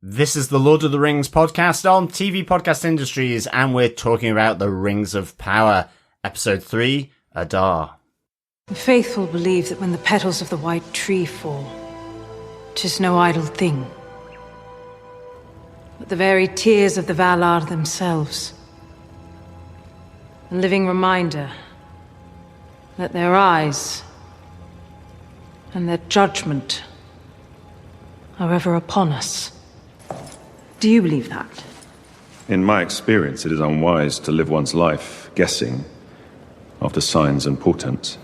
This is the Lord of the Rings podcast on TV Podcast Industries, and we're talking about the Rings of Power, Episode 3, Adar. The faithful believe that when the petals of the white tree fall, 'tis no idle thing, but the very tears of the Valar themselves. A living reminder that their eyes and their judgment are ever upon us. Do you believe that? In my experience, it is unwise to live one's life guessing after signs and portents.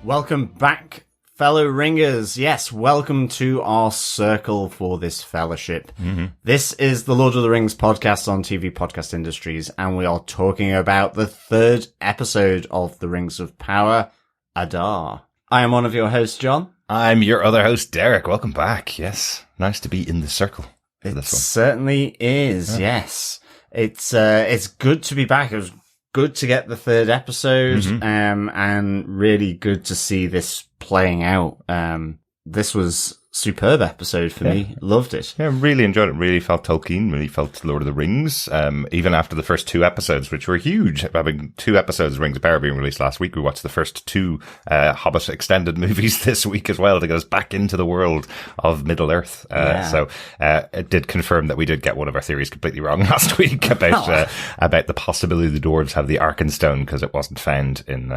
Welcome back, fellow ringers. Yes, welcome to our circle for this fellowship. This is the Lord of the Rings podcast on TV Podcast Industries, and we are talking about the third episode of the Rings of Power, Adar. I am one of your hosts, John. I'm your other host, Derek. Welcome back. Yes, nice to be in the circle. It certainly is, yes. It's good to be back. It was good to get the third episode, and really good to see this playing out. This was superb episode for me. Loved it. Yeah, really enjoyed it. Really felt Tolkien, really felt Lord of the Rings. Even after the first two episodes, which were huge. Having two episodes of Rings of Power being released last week, we watched the first two Hobbit extended movies this week as well to get us back into the world of Middle-earth. So it did confirm that we did get one of our theories completely wrong last week about the possibility the dwarves have the Arkenstone, because it wasn't found in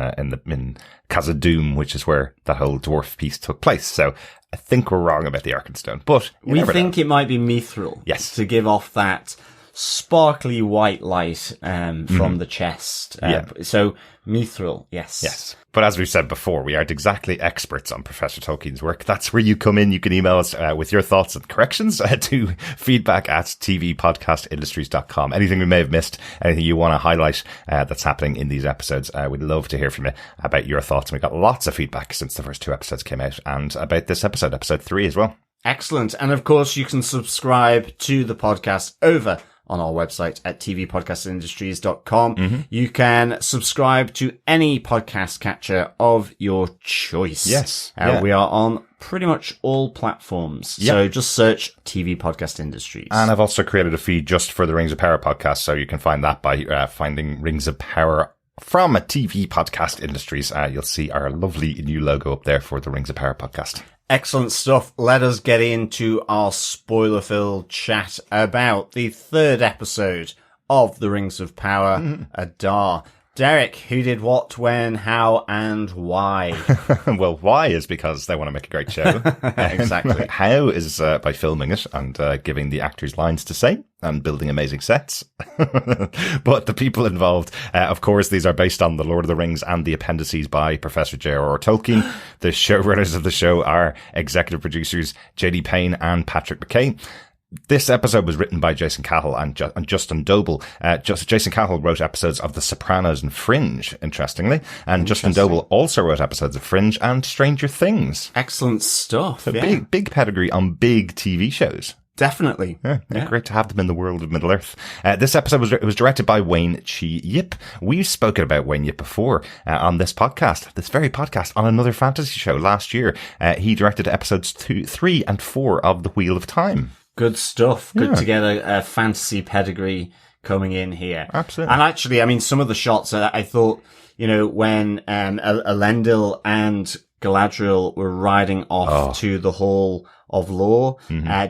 Khazad-dûm, which is where that whole dwarf piece took place. So I think we're wrong about the Arkenstone, but we think it might be mithril. Yes, to give off that sparkly white light from the chest. So mithril, yes. But as we've said before, we aren't exactly experts on Professor Tolkien's work. That's where you come in. You can email us with your thoughts and corrections to feedback@tvpodcastindustries.com. Anything we may have missed, anything you want to highlight that's happening in these episodes, we'd love to hear from you about your thoughts. And we got lots of feedback since the first two episodes came out, and about this episode, episode 3 as well. Excellent. And of course, you can subscribe to the podcast over on our website at tvpodcastindustries.com. You can subscribe to any podcast catcher of your choice. Yes. We are on pretty much all platforms. So just search TV Podcast Industries. And I've also created a feed just for the Rings of Power podcast, so you can find that by finding Rings of Power from TV Podcast Industries. You'll see our lovely new logo up there for the Rings of Power podcast. Excellent stuff. Let us get into our spoiler-filled chat about the third episode of The Rings of Power, Adar. Derek, who did what, when, how, and why? Well, why is because they want to make a great show. Exactly. How is by filming it and giving the actors lines to say and building amazing sets. But the people involved, of course, these are based on The Lord of the Rings and the appendices by Professor J.R.R. Tolkien. The showrunners of the show are executive producers J.D. Payne and Patrick McKay. This episode was written by Jason Cahill and Justin Doble. Jason Cahill wrote episodes of The Sopranos and Fringe, interestingly. And Justin Doble also wrote episodes of Fringe and Stranger Things. Excellent stuff. So big pedigree on big TV shows. Definitely. Yeah. Great to have them in the world of Middle-earth. This episode was directed by Wayne Chi Yip. We've spoken about Wayne Yip before on this very podcast, on another fantasy show last year. He directed episodes 2, 3, and 4 of The Wheel of Time. Good stuff. Good to get a fantasy pedigree coming in here. Absolutely. And actually, I mean, some of the shots, I thought, when Elendil and Galadriel were riding off to the Hall of Law,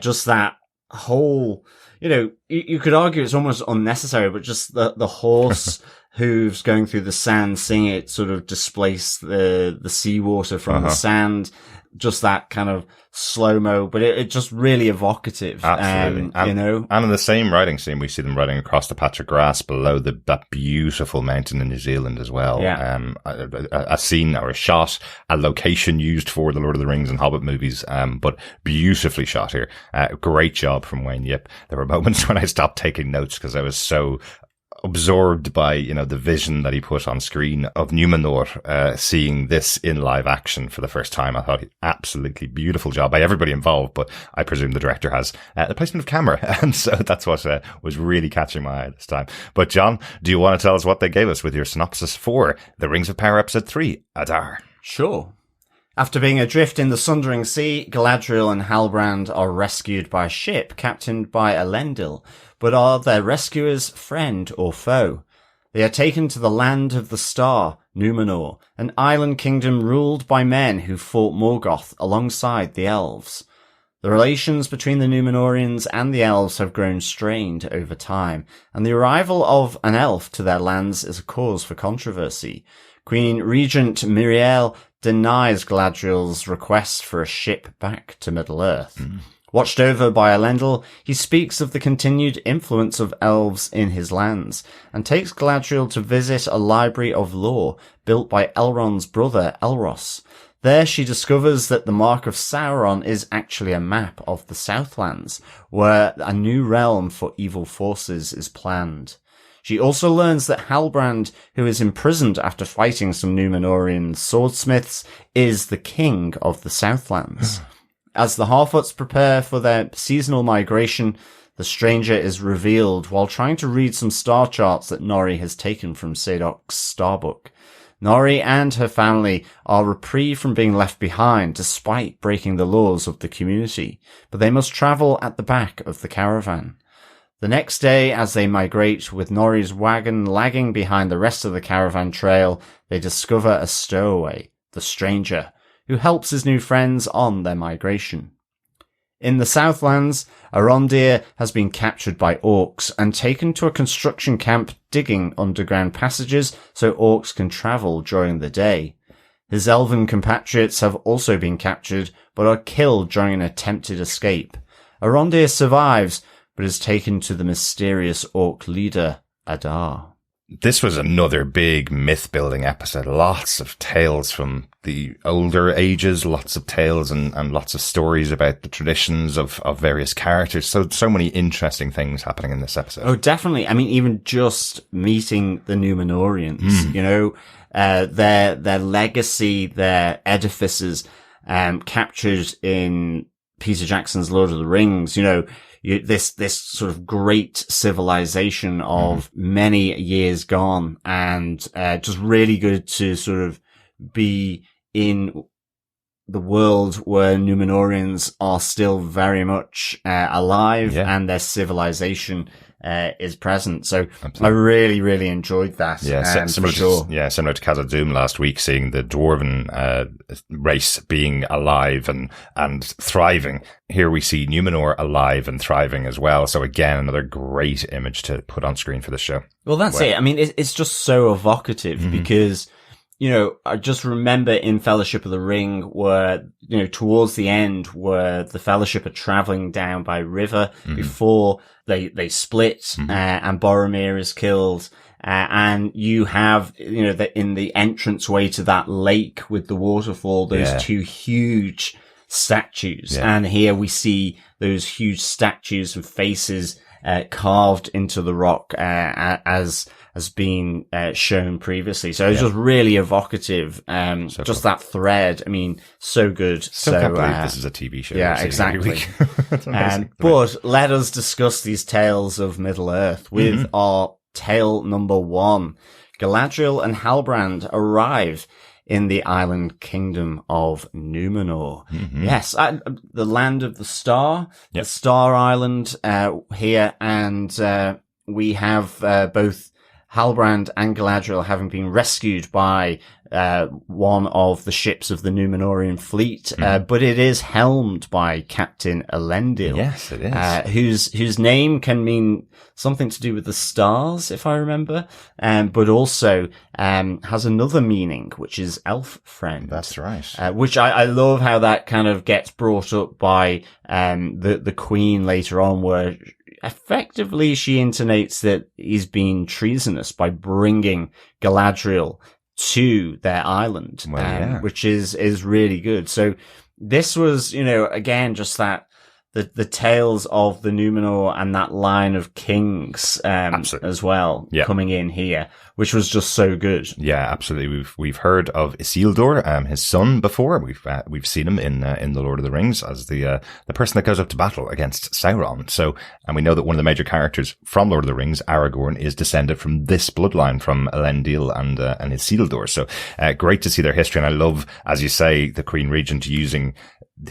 just that whole, you could argue it's almost unnecessary, but just the horse hooves going through the sand, seeing it sort of displace the seawater from the sand. Just that kind of slow-mo, but it just really evocative. Absolutely. And in the same riding scene, we see them riding across the patch of grass below that beautiful mountain in New Zealand as well. Yeah. A scene or a shot, a location used for the Lord of the Rings and Hobbit movies, but beautifully shot here. Great job from Wayne Yip. There were moments when I stopped taking notes because I was so absorbed by, the vision that he put on screen of Númenor, seeing this in live action for the first time. I thought absolutely beautiful job by everybody involved, but I presume the director has the placement of camera. And so that's what was really catching my eye this time. But John, do you want to tell us what they gave us with your synopsis for The Rings of Power episode 3, Adar? Sure. After being adrift in the Sundering Sea, Galadriel and Halbrand are rescued by a ship captained by Elendil, but are their rescuers friend or foe? They are taken to the land of the star, Númenor, an island kingdom ruled by men who fought Morgoth alongside the Elves. The relations between the Númenóreans and the Elves have grown strained over time, and the arrival of an elf to their lands is a cause for controversy. Queen Regent Míriel denies Galadriel's request for a ship back to Middle-earth. Watched over by Elendil, he speaks of the continued influence of elves in his lands, and takes Galadriel to visit a library of lore built by Elrond's brother Elros. There she discovers that the Mark of Sauron is actually a map of the Southlands, where a new realm for evil forces is planned. She also learns that Halbrand, who is imprisoned after fighting some Númenórean swordsmiths, is the king of the Southlands. As the Harfoots prepare for their seasonal migration, the stranger is revealed while trying to read some star charts that Nori has taken from Sadoc's starbook. Nori and her family are reprieved from being left behind despite breaking the laws of the community, but they must travel at the back of the caravan. The next day, as they migrate with Nori's wagon lagging behind the rest of the caravan trail, they discover a stowaway, the stranger, who helps his new friends on their migration. In the Southlands, Arondir has been captured by orcs and taken to a construction camp digging underground passages so orcs can travel during the day. His elven compatriots have also been captured, but are killed during an attempted escape. Arondir survives, but is taken to the mysterious orc leader, Adar. This was another big myth-building episode. Lots of tales from the older ages, lots of tales and lots of stories about the traditions of various characters. So many interesting things happening in this episode. Oh, definitely. I mean, even just meeting the Númenóreans, their legacy, their edifices, captured in Peter Jackson's Lord of the Rings, this sort of great civilization of many years gone, and just really good to sort of be in the world where Númenóreans are still very much alive, and their civilization is present. So absolutely. I really, really enjoyed that. Yeah, similar to Khazad-dûm last week, seeing the dwarven race being alive and thriving. Here we see Númenor alive and thriving as well. So again, another great image to put on screen for this show. Well, that's it. I mean, it's just so evocative because, I just remember in Fellowship of the Ring where, towards the end where the Fellowship are traveling down by river before they split, and Boromir is killed. And you have, in the entranceway to that lake with the waterfall, those two huge statues. Yeah. And here we see those huge statues and faces, carved into the rock, as being shown previously. So it's just really evocative. Just that thread. I mean, so good. So can't believe this is a TV show. Yeah, exactly. But let us discuss these tales of Middle-earth with our tale number 1. Galadriel and Halbrand arrive in the island kingdom of Númenor. Yes, the land of the star, the Star Island here, and we have both Halbrand and Galadriel having been rescued by one of the ships of the Númenórean fleet, but it is helmed by Captain Elendil. Yes, it is. Whose name can mean something to do with the stars, if I remember, but also has another meaning, which is elf friend. That's right. Which I love how that kind of gets brought up by the Queen later on, where effectively she intonates that he's been treasonous by bringing Galadriel to their island, which is really good. So this was, again, just that the tales of the Númenor and that line of kings as well coming in here, which was just so good. Yeah, absolutely. We've heard of Isildur, his son, before. We've seen him in the Lord of the Rings as the person that goes up to battle against Sauron. So, and we know that one of the major characters from Lord of the Rings, Aragorn, is descended from this bloodline, from Elendil and Isildur. So, great to see their history. And I love, as you say, the Queen Regent using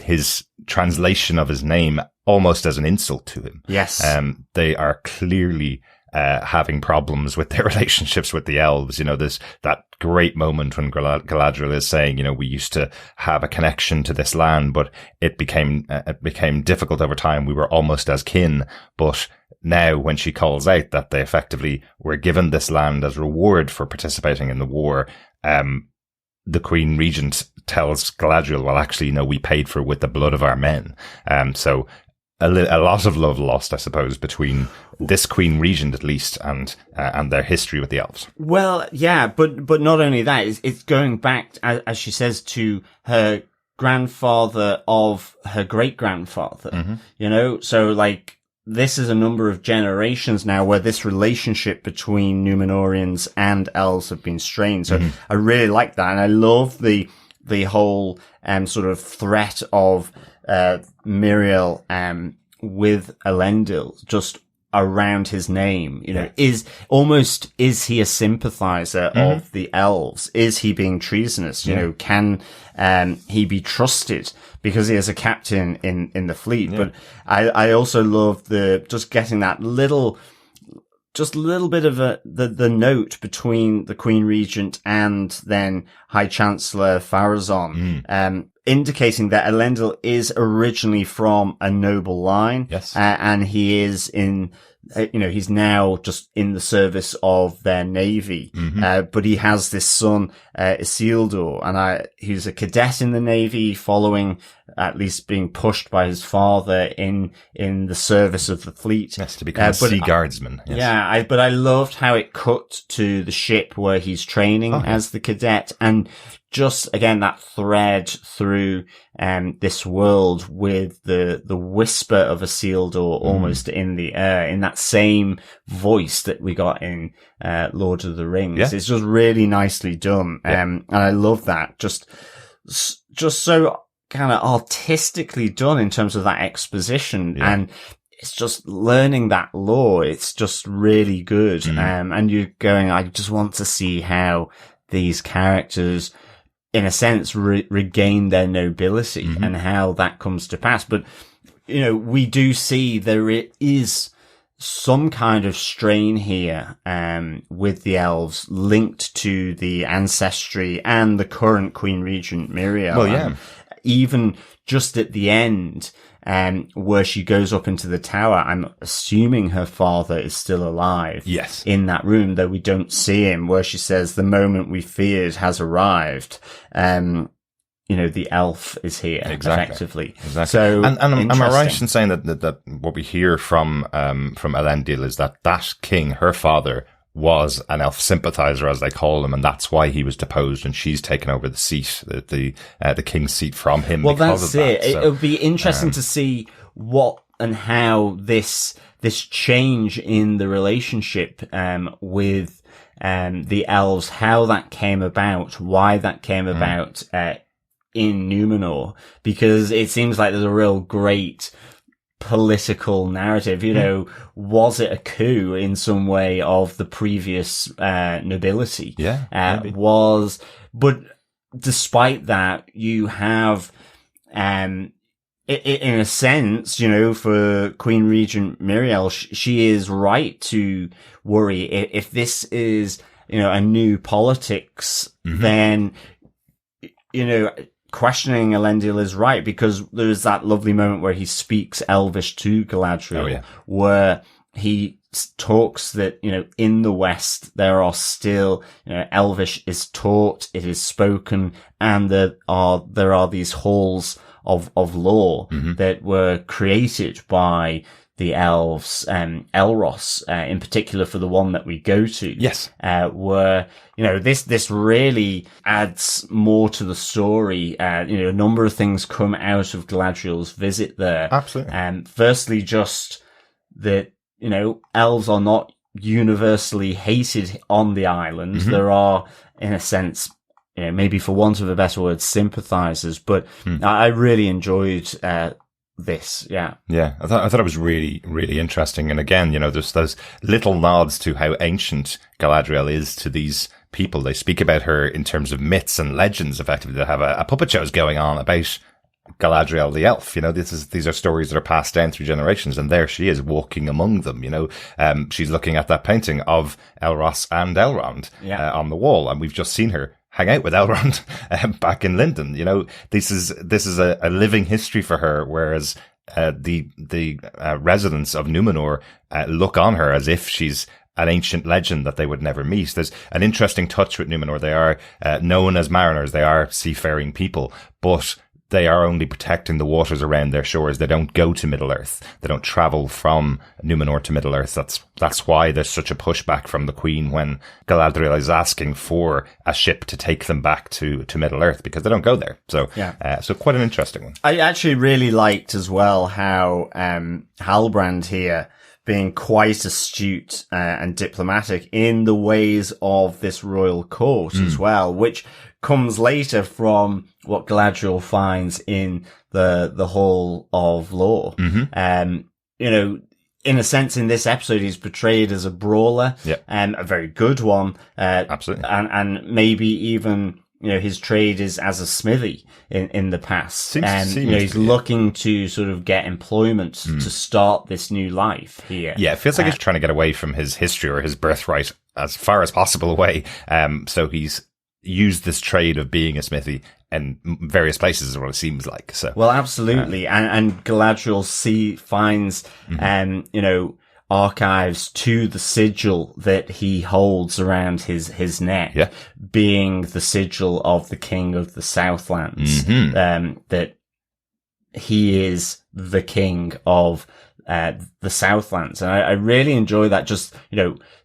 his translation of his name almost as an insult to him. Yes. They are clearly having problems with their relationships with the elves. There's that great moment when Galadriel is saying, we used to have a connection to this land, but it became difficult over time. We were almost as kin, but now when she calls out that they effectively were given this land as reward for participating in the war, the Queen Regent tells Galadriel, well, actually, we paid for it with the blood of our men. So a lot of love lost, I suppose, between this Queen Regent, at least, and their history with the elves. Well, yeah, but not only that, it's going back, as she says, to her grandfather of her great-grandfather, so this is a number of generations now where this relationship between Númenóreans and elves have been strained. So I really like that. And I love the whole, sort of threat of, Míriel, with Elendil just around his name, is he a sympathizer of the elves? Is he being treasonous? Can, he be trusted because he is a captain in the fleet? Yeah. But I also love just getting that little bit of the note between the Queen Regent and then High Chancellor Pharazôn, indicating that Elendil is originally from a noble line. Yes. And he is he's now just in the service of their navy. But he has this son, Isildur, he's a cadet in the navy, following, at least being pushed by his father in the service of the fleet. Yes, to become a sea guardsman. Yes. Yeah, but I loved how it cut to the ship where he's training as the cadet, and just again that thread through this world with the whisper of Isildur almost in the air, in that same voice that we got in Lord of the Rings. Yeah. It's just really nicely done, and I love that. Just so kind of artistically done in terms of that exposition, and it's just learning that lore. It's just really good, and you're going, I just want to see how these characters, in a sense, regain their nobility and how that comes to pass. But, we do see there is some kind of strain here, with the elves linked to the ancestry and the current Queen Regent Míriel. Well, yeah. Even just at the end, where she goes up into the tower, I'm assuming her father is still alive. Yes. In that room, though we don't see him, where she says, the moment we feared has arrived. The elf is here, effectively. Exactly. So, and am I right in saying that what we hear from Elendil is that king, her father, was an elf sympathizer, as they call him, and that's why he was deposed, and she's taken over the seat, the king's seat from him. Well, because that's of that. it. So, it would be interesting to see what and how this change in the relationship with the elves, how that came about, why that came about in Númenor, because it seems like there's a real great political narrative. Was it a coup in some way of the previous nobility? Yeah. But despite that, you have in a sense, for Queen Regent Míriel, she is right to worry. If this is, a new politics, then, questioning Elendil is right, because there's that lovely moment where he speaks Elvish to Galadriel, where he talks that, in the West, there are still, Elvish is taught, it is spoken, and there are these halls of law that were created by the elves, Elros, in particular for the one that we go to. Yes. Where, this really adds more to the story. A number of things come out of Galadriel's visit there. Absolutely. Firstly, just that, elves are not universally hated on the island. There are, in a sense, maybe for want of a better word, sympathizers, but I really enjoyed, this. Yeah. Yeah. I thought it was really, really interesting. And again, there's those little nods to how ancient Galadriel is to these people. They speak about her in terms of myths and legends, effectively. They have a puppet shows going on about Galadriel the elf. These are stories that are passed down through generations, and there she is walking among them. She's looking at that painting of Elros and Elrond on the wall, and we've just seen her hang out with Elrond back in Linden. This is a living history for her, whereas the residents of Númenor look on her as if she's an ancient legend that they would never meet. There's an interesting touch with Númenor. They are known as mariners. They are seafaring people, but they are only protecting the waters around their shores. They don't go to Middle-earth. They don't travel from Númenor to Middle-earth. That's why there's such a pushback from the Queen when Galadriel is asking for a ship to take them back to Middle-earth, because they don't go there. So, so quite an interesting one. I actually really liked as well how, Halbrand here, being quite astute and diplomatic in the ways of this royal court as well, which comes later from what Galadriel finds in the Hall of Law. In a sense, in this episode, he's portrayed as a brawler, and a very good one. Absolutely. And maybe even, his trade is as a smithy in the past. He's looking to sort of get employment to start this new life here. Yeah, it feels like he's trying to get away from his history or his birthright as far as possible away. So he's used this trade of being a smithy in various places, is what it seems like. So, well, absolutely. And Galadriel finds, archives to the sigil that he holds around his neck, being the sigil of the king of the Southlands, that he is the king of the Southlands. And I really enjoy that. Just,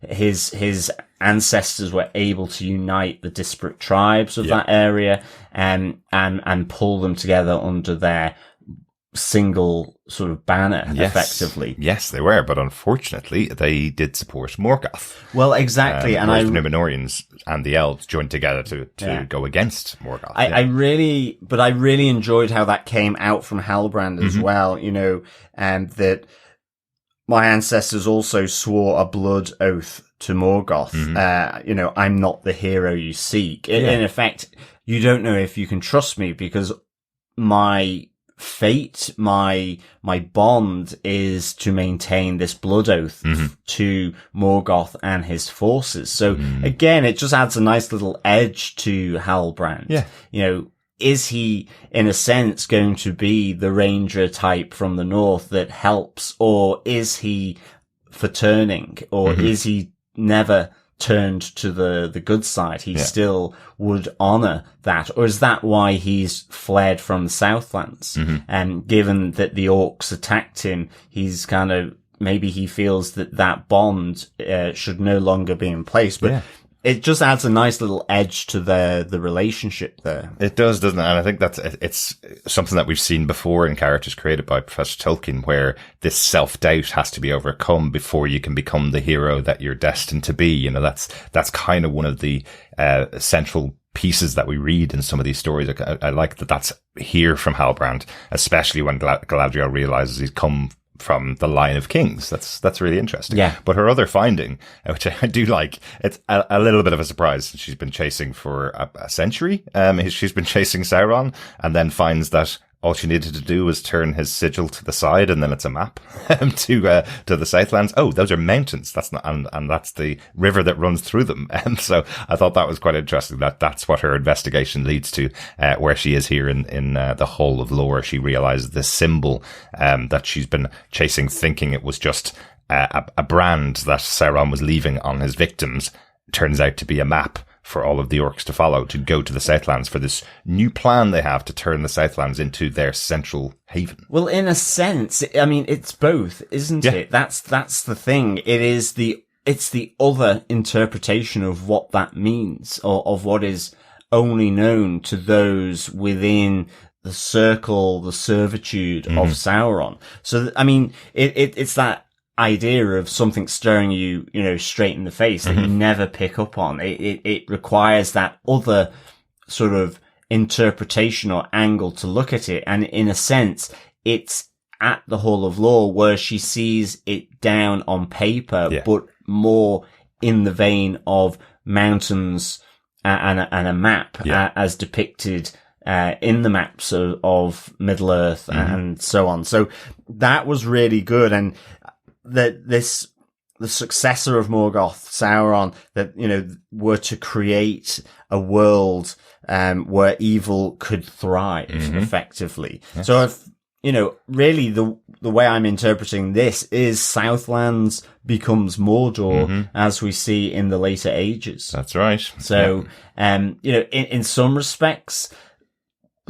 his ancestors were able to unite the disparate tribes of that area and pull them together under their single sort of banner, effectively. Yes, they were, but unfortunately, they did support Morgoth. Well, exactly. And the Númenóreans and the Elves joined together to go against Morgoth. I really enjoyed how that came out from Halbrand as well, and that my ancestors also swore a blood oath to Morgoth. I'm not the hero you seek. In effect, you don't know if you can trust me, because my fate, my bond is to maintain this blood oath to Morgoth and his forces. So again, it just adds a nice little edge to Halbrand. Yeah. Is he, in a sense, going to be the ranger type from the north that helps, or is he for turning, or is he never turned to the good side? He still would honor that, or is that why he's fled from the Southlands? And given that the orcs attacked him, he's kind of, maybe he feels that bond should no longer be in place. But it just adds a nice little edge to the relationship there. It does, doesn't it? And I think it's something that we've seen before in characters created by Professor Tolkien, where this self-doubt has to be overcome before you can become the hero that you're destined to be. That's kind of one of the central pieces that we read in some of these stories. I like that that's here from Halbrand, especially when Galadriel realizes he's come from the line of kings. That's really interesting. Yeah. But her other finding, which I do like, it's a little bit of a surprise. She's been chasing for a century. She's been chasing Sauron, and then finds that all she needed to do was turn his sigil to the side, and then it's a map to the Southlands. Oh, those are mountains. That's not, and that's the river that runs through them. And so I thought that was quite interesting. That's what her investigation leads to, where she is here in the Hall of Lore. She realizes the symbol that she's been chasing, thinking it was just a brand that Sauron was leaving on his victims, turns out to be a map for all of the orcs to follow to go to the Southlands for this new plan they have to turn the Southlands into their central haven. Well, in a sense, I mean, it's both, isn't it? That's the thing. It's the other interpretation of what that means, or of what is only known to those within the circle, the servitude of Sauron. So, I mean, it's that idea of something staring you, straight in the face that you never pick up on. It requires that other sort of interpretation or angle to look at it. And in a sense, it's at the Hall of Lore where she sees it down on paper, but more in the vein of mountains and a map as depicted in the maps of Middle Earth and so on. So that was really good. And the successor of Morgoth, Sauron, that, were to create a world, where evil could thrive effectively. Yes. So really the way I'm interpreting this is Southlands becomes Mordor, as we see in the later ages. That's right. So, in some respects,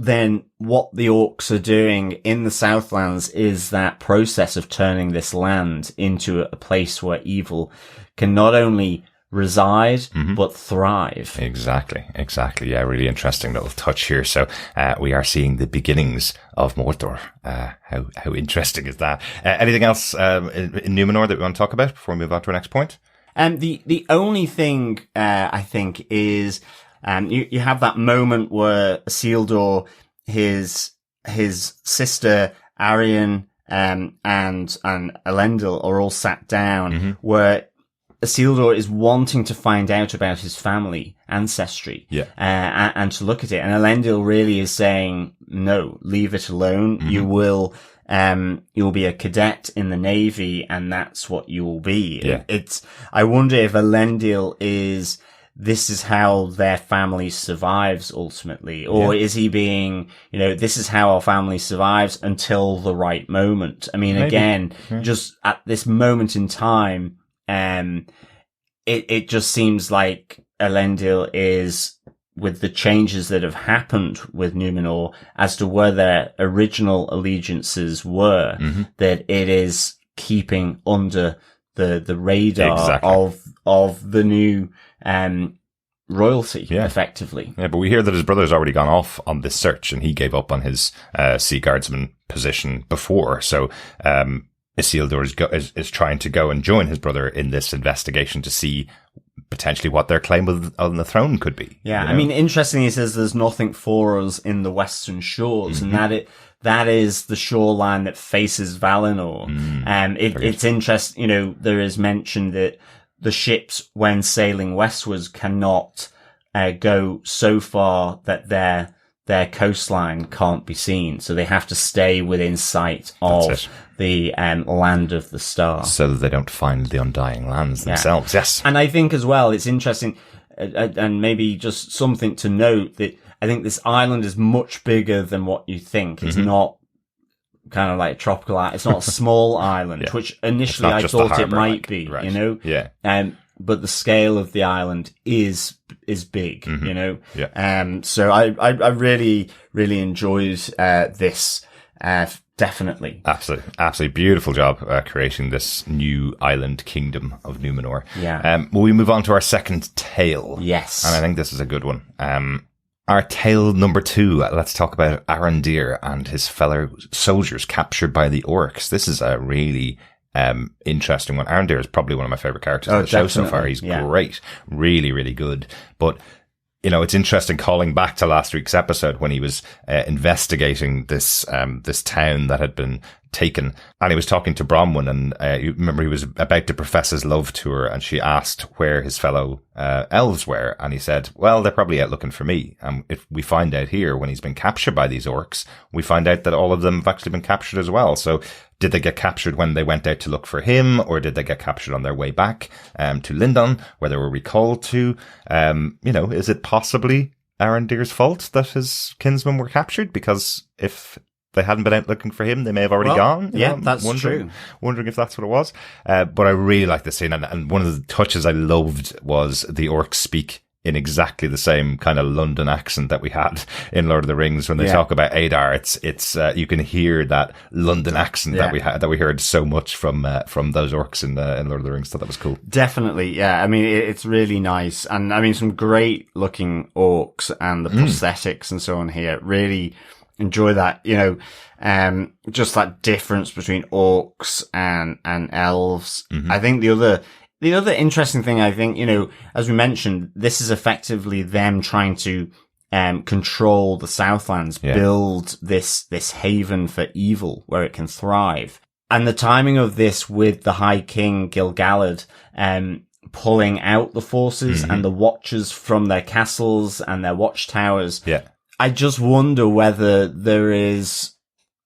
then what the orcs are doing in the Southlands is that process of turning this land into a place where evil can not only reside, but thrive. Exactly. Yeah, really interesting little touch here. So, we are seeing the beginnings of Mordor. How interesting is that? Anything else, in Númenor that we want to talk about before we move on to our next point? The only thing, I think is, you have that moment where Isildur, his sister Arianne, and Elendil are all sat down, where Isildur is wanting to find out about his family ancestry, and to look at it. And Elendil really is saying, no, leave it alone. You'll be a cadet in the Navy, and that's what you will be. I wonder if Elendil this is how their family survives ultimately, or is he being, this is how our family survives until the right moment. I mean, maybe. Again, just at this moment in time, it just seems like Elendil is, with the changes that have happened with Númenor as to where their original allegiances were, that it is keeping under the radar of the new royalty, effectively. Yeah, but we hear that his brother's already gone off on this search, and he gave up on his sea guardsman position before. So Isildur is trying to go and join his brother in this investigation to see potentially what their claim on the throne could be. Yeah, I mean, interestingly, he says there's nothing for us in the western shores, and that is the shoreline that faces Valinor. It's interesting, there is mention that the ships, when sailing westwards, cannot go so far that their coastline can't be seen. So they have to stay within sight of the land of the star. So that they don't find the Undying Lands themselves. Yes. And I think as well, it's interesting, and maybe just something to note, that I think this island is much bigger than what you think. It's not kind of like tropical. It's not a small island, which initially I thought it might be, right. Yeah. But the scale of the island is big, So I really, really enjoyed, this, definitely. Absolutely beautiful job, creating this new island kingdom of Númenor. Yeah. Will we move on to our second tale? Yes. And I think this is a good one. Our tale number 2, let's talk about Arondir and his fellow soldiers captured by the orcs. This is a really interesting one. Arondir is probably one of my favorite characters in the show so far. He's great. Really, really good. But you know, it's interesting calling back to last week's episode when he was investigating this town that had been taken, and he was talking to Bronwyn, and you remember he was about to profess his love to her, and she asked where his fellow elves were, and he said, well, they're probably out looking for me. And if we find out here, when he's been captured by these orcs, we find out that all of them have actually been captured as well. So did they get captured when they went out to look for him, or did they get captured on their way back to Lindon, where they were recalled to? You know, is it possibly Arondir's fault that his kinsmen were captured? Because if they hadn't been out looking for him, they may have already gone. Yeah, that's true. Wondering if that's what it was. But I really like the scene, and one of the touches I loved was the orcs speak in exactly the same kind of London accent that we had in Lord of the Rings when they talk about Adar. It's you can hear that London accent that we heard so much from those orcs in Lord of the Rings. So that was cool. Definitely, yeah. I mean, it's really nice, and I mean, some great looking orcs and the prosthetics and so on here. Really enjoy that, you know, just that difference between orcs and elves. I think the other interesting thing, I think, you know, as we mentioned, this is effectively them trying to control the Southlands, build this haven for evil where it can thrive. And the timing of this with the High King Gil-galad pulling out the forces and the watchers from their castles and their watchtowers. Yeah. I just wonder whether there is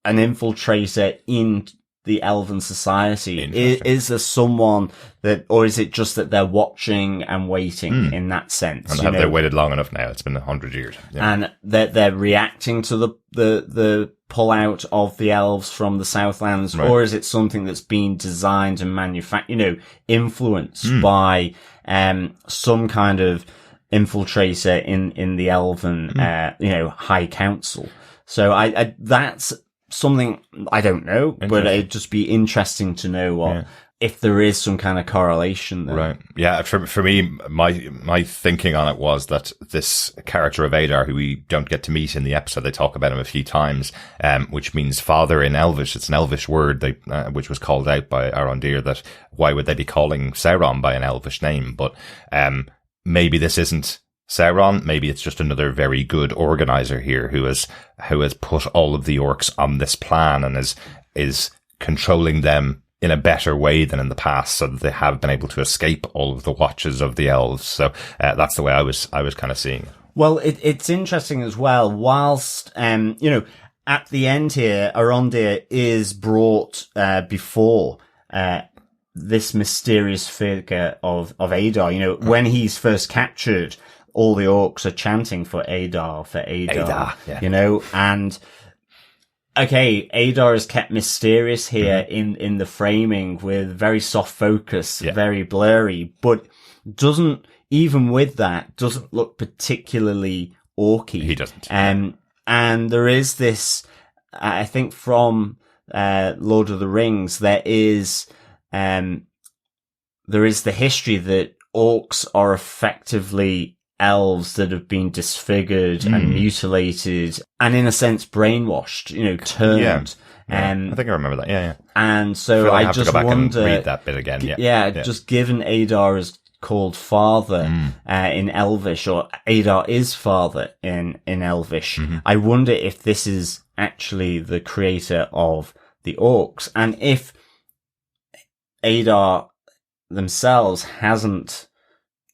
an infiltrator in the Elven society. Is there someone that, or is it just that they're watching and waiting in that sense? And have they waited long enough now? It's been 100 years. Yeah. And they're reacting to the pull out of the elves from the Southlands, or is it something that's been designed and manufactured, you know, influenced by some kind of infiltrator in the Elven, you know, High Council? So I that's something I don't know, but it'd just be interesting to know if there is some kind of correlation there. Right. Yeah. For me, my thinking on it was that this character of Adar, who we don't get to meet in the episode, they talk about him a few times, which means father in Elvish. It's an Elvish word, which was called out by Arondir, that why would they be calling Sauron by an Elvish name? But, maybe this isn't Sauron. Maybe it's just another very good organizer here who has put all of the orcs on this plan and is controlling them in a better way than in the past, so that they have been able to escape all of the watches of the elves. So that's the way I was kind of seeing it. Well, it's interesting as well. Whilst you know, at the end here, Arondir is brought before this mysterious figure of Adar. You know, when he's first captured, all the orcs are chanting for Adar, you know, and okay, Adar is kept mysterious here in the framing with very soft focus, very blurry, but doesn't look particularly orky. He doesn't. And there is this, I think from Lord of the Rings, there is the history that orcs are effectively elves that have been disfigured and mutilated and in a sense brainwashed, you know, turned. I think I remember that. Yeah. And so I have just to go back wonder, and read that bit again. Just given Adar is called father in Elvish, or Adar is father in Elvish, I wonder if this is actually the creator of the orcs, and if Adar themselves hasn't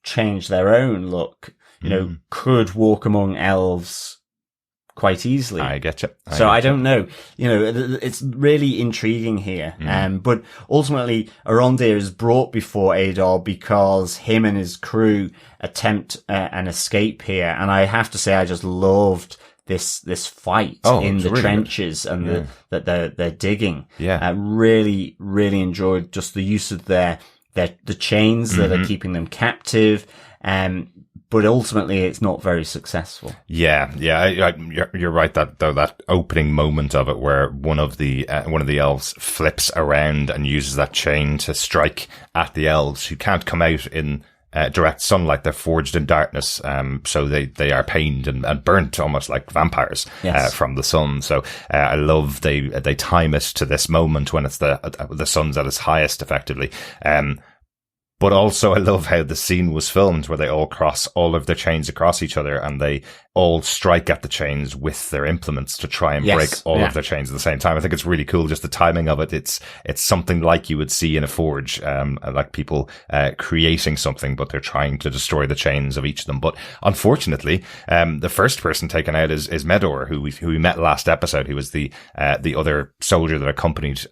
changed their own look, you know, could walk among elves quite easily. I get you. I don't know. You know, it's really intriguing here. But ultimately, Arondir is brought before Adar because him and his crew attempt an escape here. And I have to say, I just loved this fight in the really trenches good. And that they're digging. Yeah. Really, really enjoyed just the use of the chains that are keeping them captive. But ultimately, it's not very successful. Yeah, you're right. That opening moment of it, where one of the elves flips around and uses that chain to strike at the elves who can't come out in direct sunlight. They're forged in darkness, so they are pained and burnt almost like vampires from the sun. So I love they time it to this moment when it's the sun's at its highest, effectively. But also I love how the scene was filmed where they all cross all of their chains across each other and they all strike at the chains with their implements to try and break all of their chains at the same time. I think it's really cool, just the timing of it. It's something like you would see in a forge, like people creating something, but they're trying to destroy the chains of each of them. But unfortunately, the first person taken out is Medor, who we met last episode, who was the other soldier that accompanied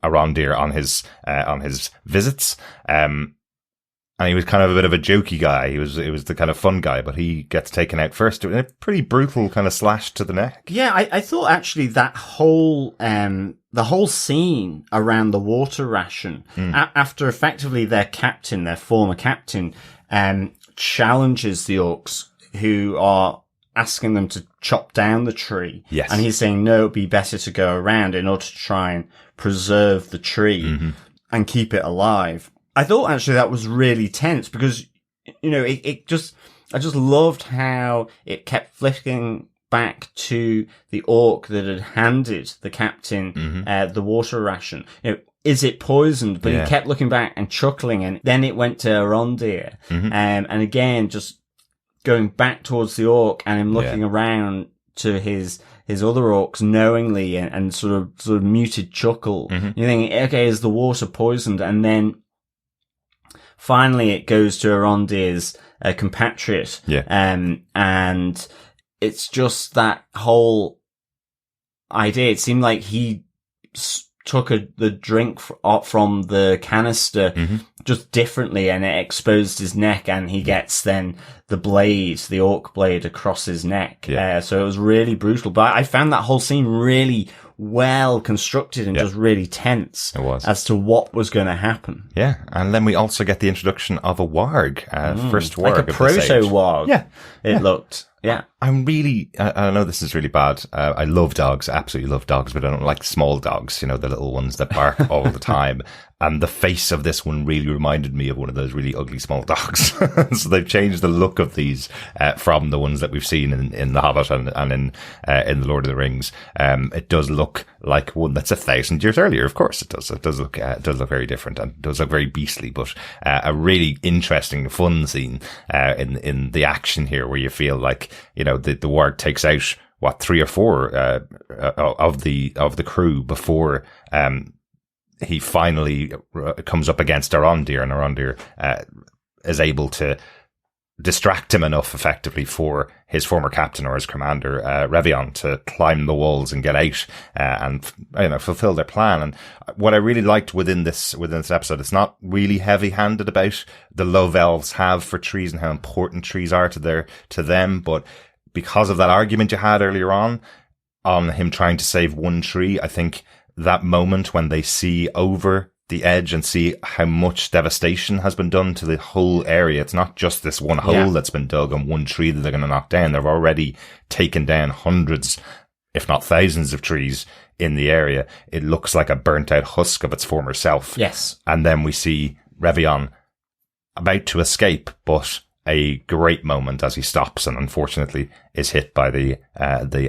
Elrond on his visits. And he was kind of a bit of a jokey guy. He was the kind of fun guy, but he gets taken out first. A pretty brutal kind of slash to the neck. Yeah, I thought actually that whole the whole scene around the water ration after effectively their former captain, challenges the orcs who are asking them to chop down the tree. Yes. And he's saying, no, it'd be better to go around in order to try and preserve the tree and keep it alive. I thought actually that was really tense because, you know, I just loved how it kept flicking back to the orc that had handed the captain, the water ration. You know, is it poisoned? But he kept looking back and chuckling, and then it went to Elrond, and again, just going back towards the orc and him looking around to his other orcs knowingly and sort of muted chuckle. You're thinking, okay, is the water poisoned? And then finally it goes to Elrond's compatriot. And it's just that whole idea. It seemed like he took the drink from the canister just differently, and it exposed his neck, and he gets then the orc blade across his neck. So it was really brutal. But I found that whole scene really well constructed and just really tense. It was. As to what was going to happen. Yeah, and then we also get the introduction of a warg, first warg, like a proto-warg. Yeah, it looked. Yeah. I know this is really bad. I love dogs, absolutely love dogs, but I don't like small dogs, you know, the little ones that bark all the time. And the face of this one really reminded me of one of those really ugly small dogs. So they've changed the look of these from the ones that we've seen in The Hobbit and in The Lord of the Rings. It does look like one that's 1,000 years earlier. Of course it does. It does look very different and does look very beastly, but a really interesting, fun scene in the action here, where you feel like, you know, the warg takes out 3 or 4 of the crew before he finally comes up against Elrond, and Elrond is able to distract him enough effectively for his former captain or his commander, Revion, to climb the walls and get out and, you know, fulfill their plan. And what I really liked within this episode, it's not really heavy-handed about the love elves have for trees and how important trees are to them, but because of that argument you had earlier on him trying to save one tree, I think that moment when they see over the edge and see how much devastation has been done to the whole area. It's not just this one hole that's been dug and one tree that they're going to knock down. They've already taken down hundreds, if not thousands of trees in the area. It looks like a burnt out husk of its former self. Yes. And then we see Revion about to escape, but a great moment as he stops and unfortunately is hit by the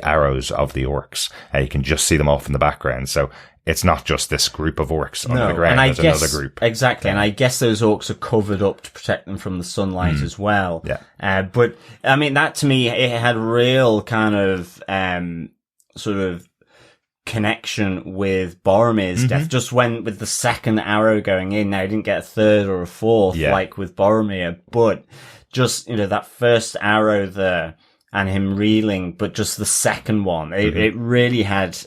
arrows of the orcs. You can just see them off in the background. So it's not just this group of orcs under the ground. There's another group. Exactly. And I guess those orcs are covered up to protect them from the sunlight as well. Yeah. But I mean, that to me, it had real kind of, sort of connection with Boromir's death. Just when with the second arrow going in, now he didn't get a third or a fourth like with Boromir, but just, you know, that first arrow there and him reeling, but just the second one, it really had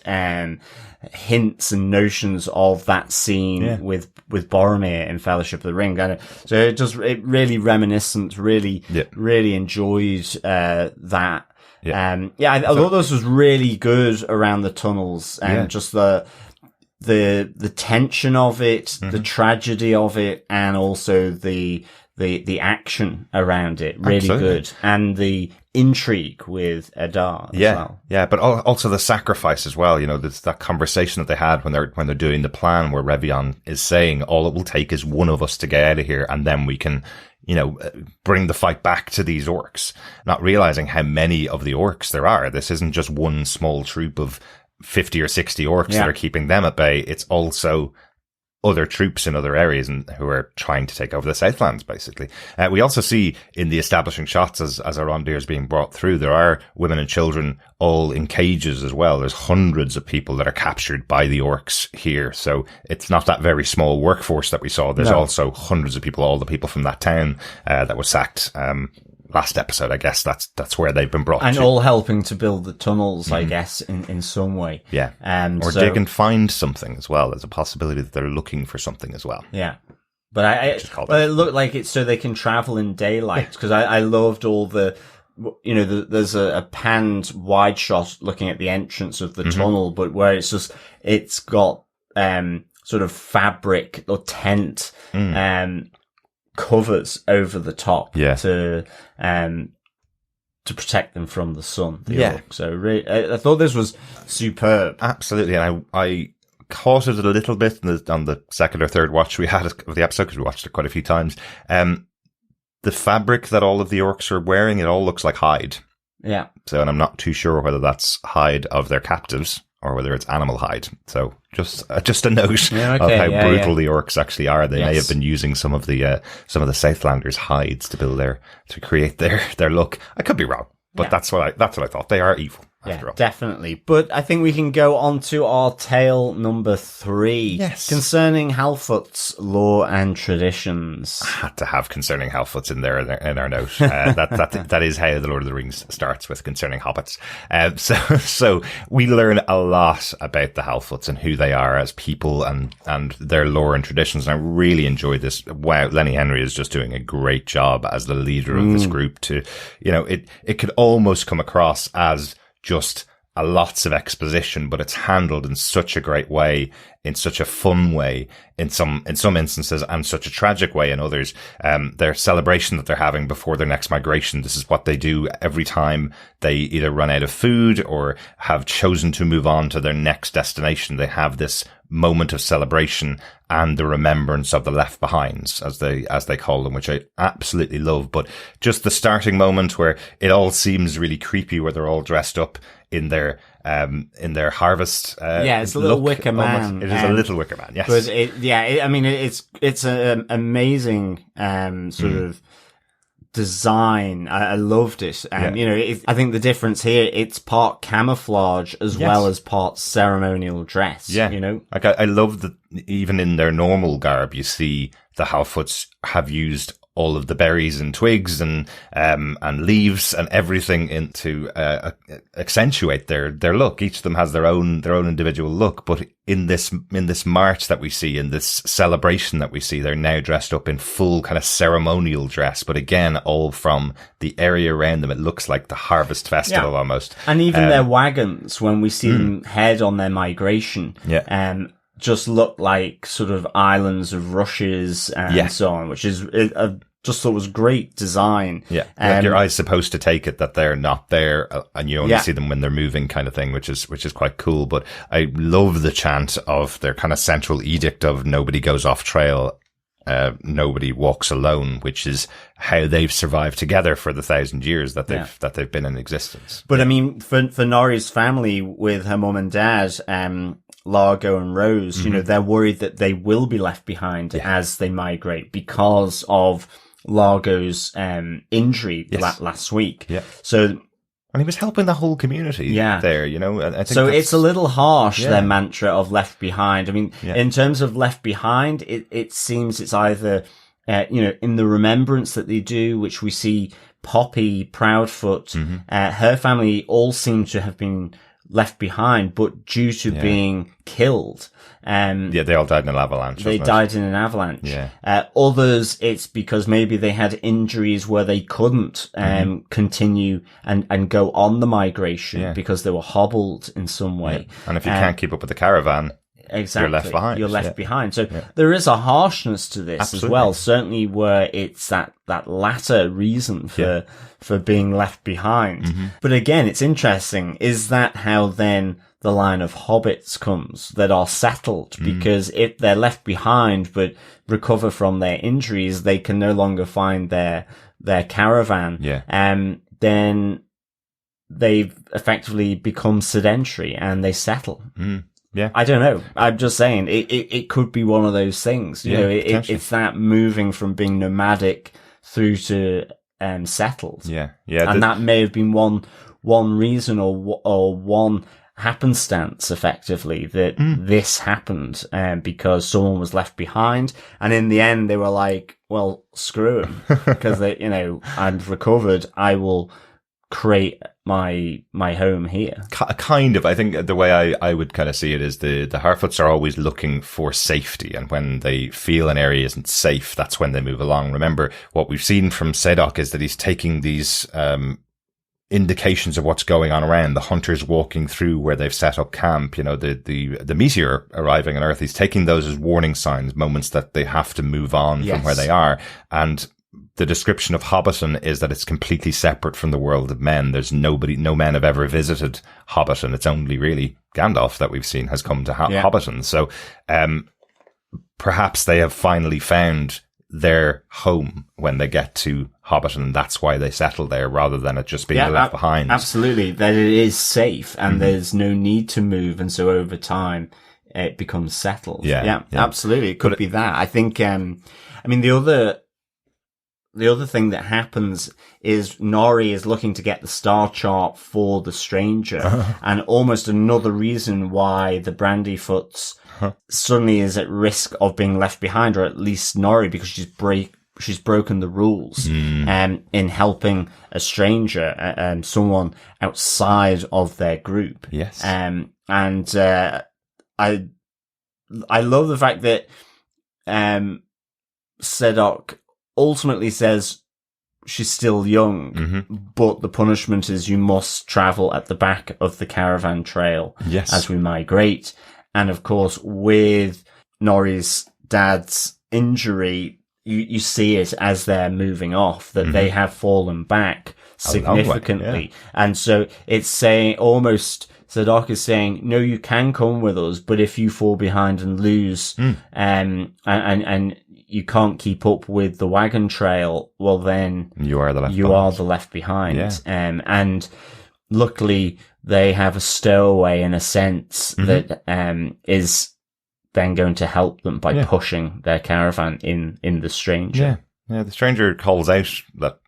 hints and notions of that scene with Boromir in Fellowship of the Ring. And so it really reminiscent, really enjoyed that. I thought this was really good around the tunnels and just the tension of it, the tragedy of it, and also the action around it. Really good. And the intrigue with Adar as well. Yeah, but also the sacrifice as well. You know, that conversation that they had when they're doing the plan, where Revion is saying all it will take is one of us to get out of here, and then we can, you know, bring the fight back to these orcs, not realizing how many of the orcs there are. This isn't just one small troop of 50 or 60 orcs that are keeping them at bay. It's also other troops in other areas and who are trying to take over the Southlands, basically. We also see in the establishing shots as Arondir is being brought through, there are women and children all in cages as well. There's hundreds of people that are captured by the orcs here. So it's not that very small workforce that we saw. There's also hundreds of people, all the people from that town, that was sacked, last episode. I guess that's where they've been brought and to. all helping to build the tunnels, I guess, in some way. Yeah. Or dig and find something as well. There's a possibility that they're looking for something as well. Yeah. But it looked like it's so they can travel in daylight, because I loved all the, there's a panned wide shot looking at the entrance of the tunnel, but where it's got sort of fabric or tent covers over the top to protect them from the sun. So really, I thought this was superb. Absolutely, and I caught it a little bit on the second or third watch we had of the episode, because we watched it quite a few times. The fabric that all of the orcs are wearing, it all looks like hide. Yeah. So, and I'm not too sure whether that's hide of their captives or whether it's animal hide. So just a note of how brutal the orcs actually are. They may have been using some of the Southlanders' hides to create their look. I could be wrong, but that's what I thought. They are evil. After all. Definitely. But I think we can go on to our tale number 3. Yes. Concerning Halfoot's lore and traditions. I had to have concerning Halfoot's in there in our note. That is how the Lord of the Rings starts, with concerning hobbits. So we learn a lot about the Halfoots and who they are as people and their lore and traditions. And I really enjoyed this. Wow, Lenny Henry is just doing a great job as the leader of this group. It could almost come across as just lots of exposition, but it's handled in such a great way, in such a fun way, in some instances, and such a tragic way in others. Their celebration that they're having before their next migration, this is what they do every time they either run out of food or have chosen to move on to their next destination. They have this moment of celebration and the remembrance of the left behinds, as they call them, which I absolutely love. But just the starting moment where it all seems really creepy, where they're all dressed up in their harvest. It's a little Wicker Man. Almost. It is a little Wicker Man. Yes, but it's an amazing sort of design. I loved it. I think the difference here, it's part camouflage as well as part ceremonial dress. Yeah, like I love that even in their normal garb, you see the Halfoots have used all of the berries and twigs and leaves and everything to accentuate their look. Each of them has their own individual look, but in this march that we see, in this celebration that we see, they're now dressed up in full kind of ceremonial dress. But again, all from the area around them, it looks like the harvest festival almost. And even their wagons, when we see them head on their migration, just look like sort of islands of rushes and so on, which is just thought was great design. Yeah, like your eye's supposed to take it that they're not there, and you only see them when they're moving, kind of thing, which is quite cool. But I love the chant of their kind of central edict of nobody goes off trail, nobody walks alone, which is how they've survived together for the 1,000 years that they've been in existence. But I mean, for Nori's family with her mum and dad, Largo and Rose, they're worried that they will be left behind as they migrate because of Largo's injury last week. Yeah. So, and he was helping the whole community there, I think so it's a little harsh, their mantra of left behind. I mean, in terms of left behind, it seems it's either, in the remembrance that they do, which we see Poppy, Proudfoot, her family all seem to have been left behind, but due to being killed. They all died in an avalanche. They died in an avalanche. Yeah. Others, it's because maybe they had injuries where they couldn't continue and go on the migration because they were hobbled in some way. Yeah. And if you can't keep up with the caravan, you're left behind. You're left behind. So there is a harshness to this as well. Certainly where it's that latter reason for being left behind. But again, it's interesting. Is that how then the line of hobbits comes that are settled? Because if they're left behind but recover from their injuries, they can no longer find their caravan. Then they've effectively become sedentary and they settle. Yeah. I don't know. I'm just saying it could be one of those things. You know, it's that moving from being nomadic through to settled. Yeah. And that may have been one reason or one happenstance, effectively, that this happened, because someone was left behind, and in the end they were like, well, screw him, because they, you know, I've recovered, I will create my home here. Kind of. I think the way I would kind of see it is the Harfoots are always looking for safety, and when they feel an area isn't safe, that's when they move along. Remember, what we've seen from Sadok is that he's taking these indications of what's going on around, the hunters walking through where they've set up camp, you know, the meteor arriving on Earth. He's taking those as warning signs, moments that they have to move on from where they are. And the description of Hobbiton is that it's completely separate from the world of men. There's no men have ever visited Hobbiton. It's only really Gandalf that we've seen has come to Hobbiton. So, perhaps they have finally found their home when they get to Hobbiton, and that's why they settle there rather than it just being left behind. Absolutely, that it is safe and there's no need to move, and so over time it becomes settled. Yeah. Absolutely, it could be that. I think, I mean, the other thing that happens is Nori is looking to get the star chart for the stranger, and almost another reason why the Brandyfoots suddenly is at risk of being left behind, or at least Nori, because she's broken the rules in helping a stranger, someone outside of their group. Yes. And I love the fact that Sadok ultimately says she's still young, but the punishment is you must travel at the back of the caravan trail as we migrate. And of course, with Nori's dad's injury, you see it as they're moving off, that they have fallen back significantly. And so it's saying, almost, Sadok is saying, no, you can come with us, but if you fall behind and lose, and you can't keep up with the wagon trail, well then you are the left behind. Yeah. And luckily they have a stowaway, in a sense, that is then going to help them by pushing their caravan in the stranger. Yeah, the stranger calls out that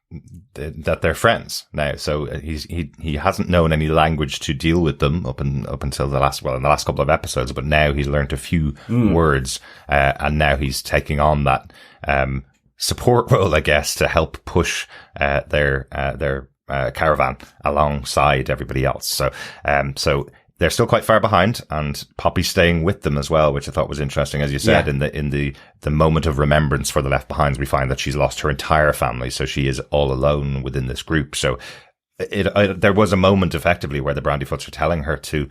they're friends now. So he hasn't known any language to deal with them up until in the last couple of episodes, but now he's learned a few words, and now he's taking on that support role, I guess, to help push their caravan alongside everybody else. So they're still quite far behind, and Poppy's staying with them as well, which I thought was interesting. As you said, in the moment of remembrance for the Left Behinds, we find that she's lost her entire family, so she is all alone within this group. So there was a moment, effectively, where the Brandyfoots are telling her to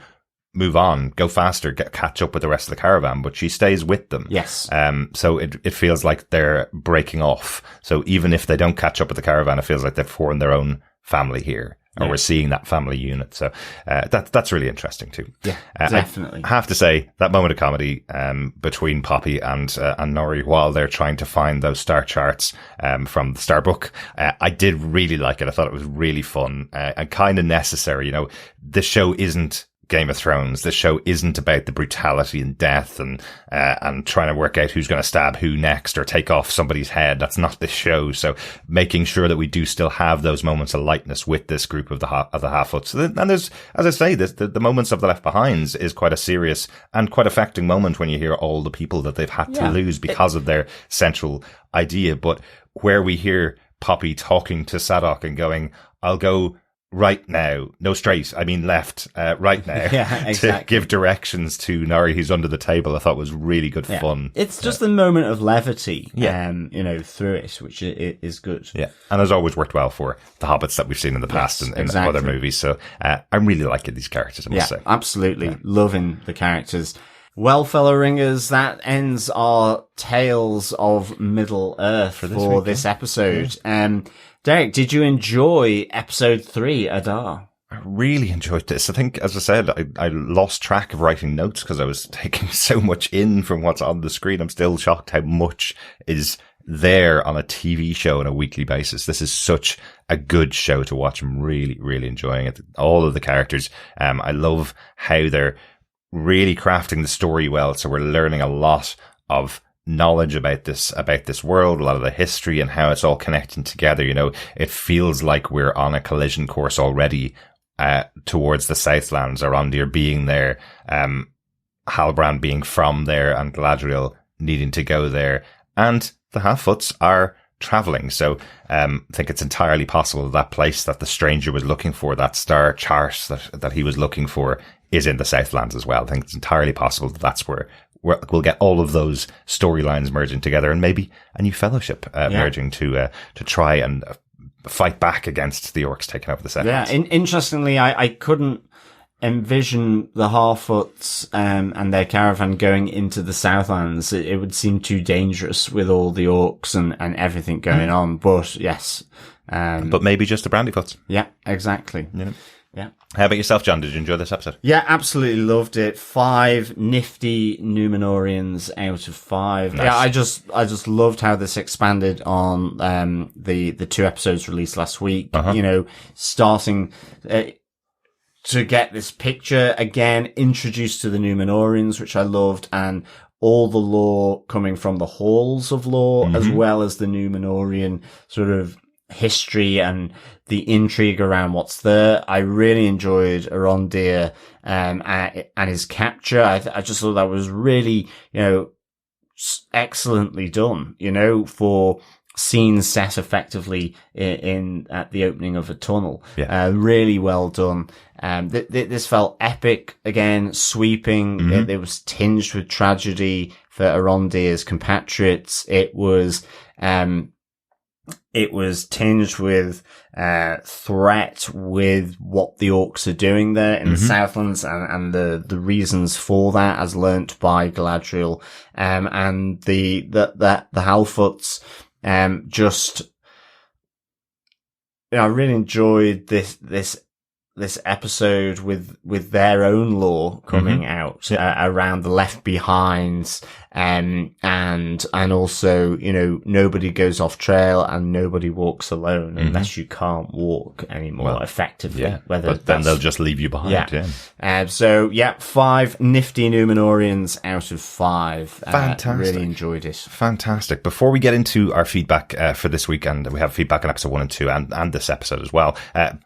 move on, go faster, catch up with the rest of the caravan, but she stays with them. Yes. So it feels like they're breaking off. So even if they don't catch up with the caravan, it feels like they've formed their own family here. Or we're seeing that family unit. So that's really interesting too. Yeah, definitely. I have to say, that moment of comedy between Poppy and Nori while they're trying to find those star charts from the star book, I did really like it. I thought it was really fun and kind of necessary. You know, this show isn't Game of Thrones. This show isn't about the brutality and death and trying to work out who's going to stab who next or take off somebody's head. That's not this show. So making sure that we do still have those moments of lightness with this group of the Halfoots. And there's, as I say, the moments of the Left Behinds is quite a serious and quite affecting moment when you hear all the people that they've had to lose because of their central idea. But where we hear Poppy talking to Sadok and going, I'll go right now, no straight, I mean left, right now, to give directions to Nori who's under the table, I thought was really good fun. It's just a moment of levity, you know, through it, which is good. Yeah, and has always worked well for the Hobbits that we've seen in the past in other movies. So I'm really liking these characters, I must say. Absolutely. Loving the characters. Well, fellow ringers, that ends our Tales of Middle Earth for this episode. Derek, did you enjoy episode 3, Adar? I really enjoyed this. I think, as I said, I lost track of writing notes because I was taking so much in from what's on the screen. I'm still shocked how much is there on a TV show on a weekly basis. This is such a good show to watch. I'm really, really enjoying it. All of the characters. I love how they're really crafting the story well. So we're learning a lot of knowledge about this world, a lot of the history and how it's all connecting together. You know, it feels like we're on a collision course already towards the Southlands, Arondir being there, Halbrand being from there, and Galadriel needing to go there, and the Half-Foots are traveling. So I think it's entirely possible that place that the stranger was looking for, that star chart that he was looking for, is in the Southlands as well. I think it's entirely possible that that's where we'll get all of those storylines merging together, and maybe a new fellowship merging to try and fight back against the orcs taking over the Southlands. Yeah, interestingly, I couldn't envision the Harfoots and their caravan going into the Southlands. It would seem too dangerous with all the orcs and everything going on. But yes. But maybe just the Brandyfoots. Yeah, exactly. Yeah. Yeah. How about yourself, John? Did you enjoy this episode? Yeah, absolutely loved it. 5 nifty Númenóreans out of 5. Nice. Yeah, I just loved how this expanded on the 2 episodes released last week. You know, starting to get this picture again introduced to the Númenóreans, which I loved, and all the lore coming from the halls of lore, as well as the Númenórean sort of history and the intrigue around what's there. I really enjoyed Arondir and his capture. I just thought that was really, you know, excellently done, you know, for scenes set effectively in at the opening of a tunnel. Really well done. This felt epic again, sweeping. It was tinged with tragedy for Arondir's compatriots. It was tinged with threat with what the orcs are doing there in the Southlands and the reasons for that, as learnt by Galadriel, and the Halfoots. Just, you know, I really enjoyed this episode with their own lore coming out around the Left Behinds, and also, you know, nobody goes off trail and nobody walks alone unless you can't walk anymore effectively. Yeah, but then they'll just leave you behind. So 5 nifty Númenóreans out of 5. Fantastic. Really enjoyed it. Fantastic. Before we get into our feedback for this week, and we have feedback on episode 1 and 2 and this episode as well,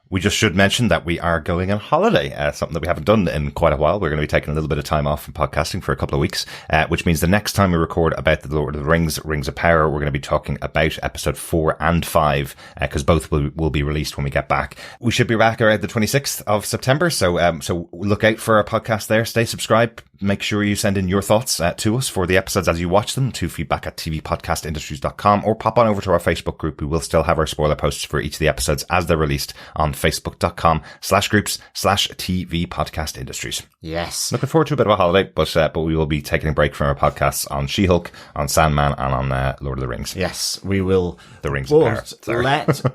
we just should mention that we are going on holiday, something that we haven't done in quite a while. We're going to be taking a little bit of time off from podcasting for a couple of weeks, which means the next time we record about the Lord of the Rings, Rings of Power, we're going to be talking about episode 4 and 5, because both will be released when we get back. We should be back around the 26th of September, so look out for our podcast there. Stay subscribed. Make sure you send in your thoughts to us for the episodes as you watch them to feedback@tvpodcastindustries.com, or pop on over to our Facebook group. We will still have our spoiler posts for each of the episodes as they're released on facebook.com/groups/tvpodcastindustries. Yes. Looking forward to a bit of a holiday, but we will be taking a break from our podcasts on She-Hulk, on Sandman, and on Lord of the Rings. Yes, we will. The Rings of Power.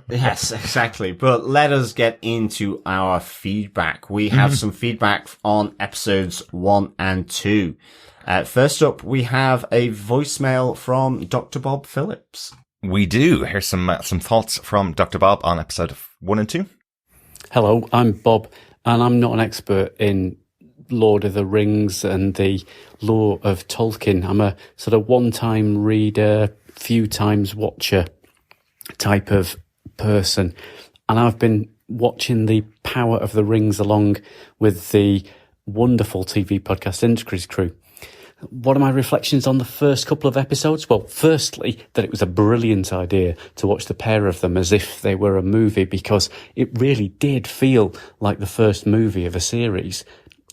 Yes, exactly. But let us get into our feedback. We have some feedback on episodes 1 and 2. First up, we have a voicemail from Dr. Bob Phillips. We do. Here's some thoughts from Dr. Bob on episode 1 and 2. Hello, I'm Bob, and I'm not an expert in Lord of the Rings and the lore of Tolkien. I'm a sort of one-time reader, few times watcher type of person. And I've been watching the Power of the Rings along with the wonderful TV podcast Industries crew. What are my reflections on the first couple of episodes? Well, firstly, that it was a brilliant idea to watch the pair of them as if they were a movie, because it really did feel like the first movie of a series.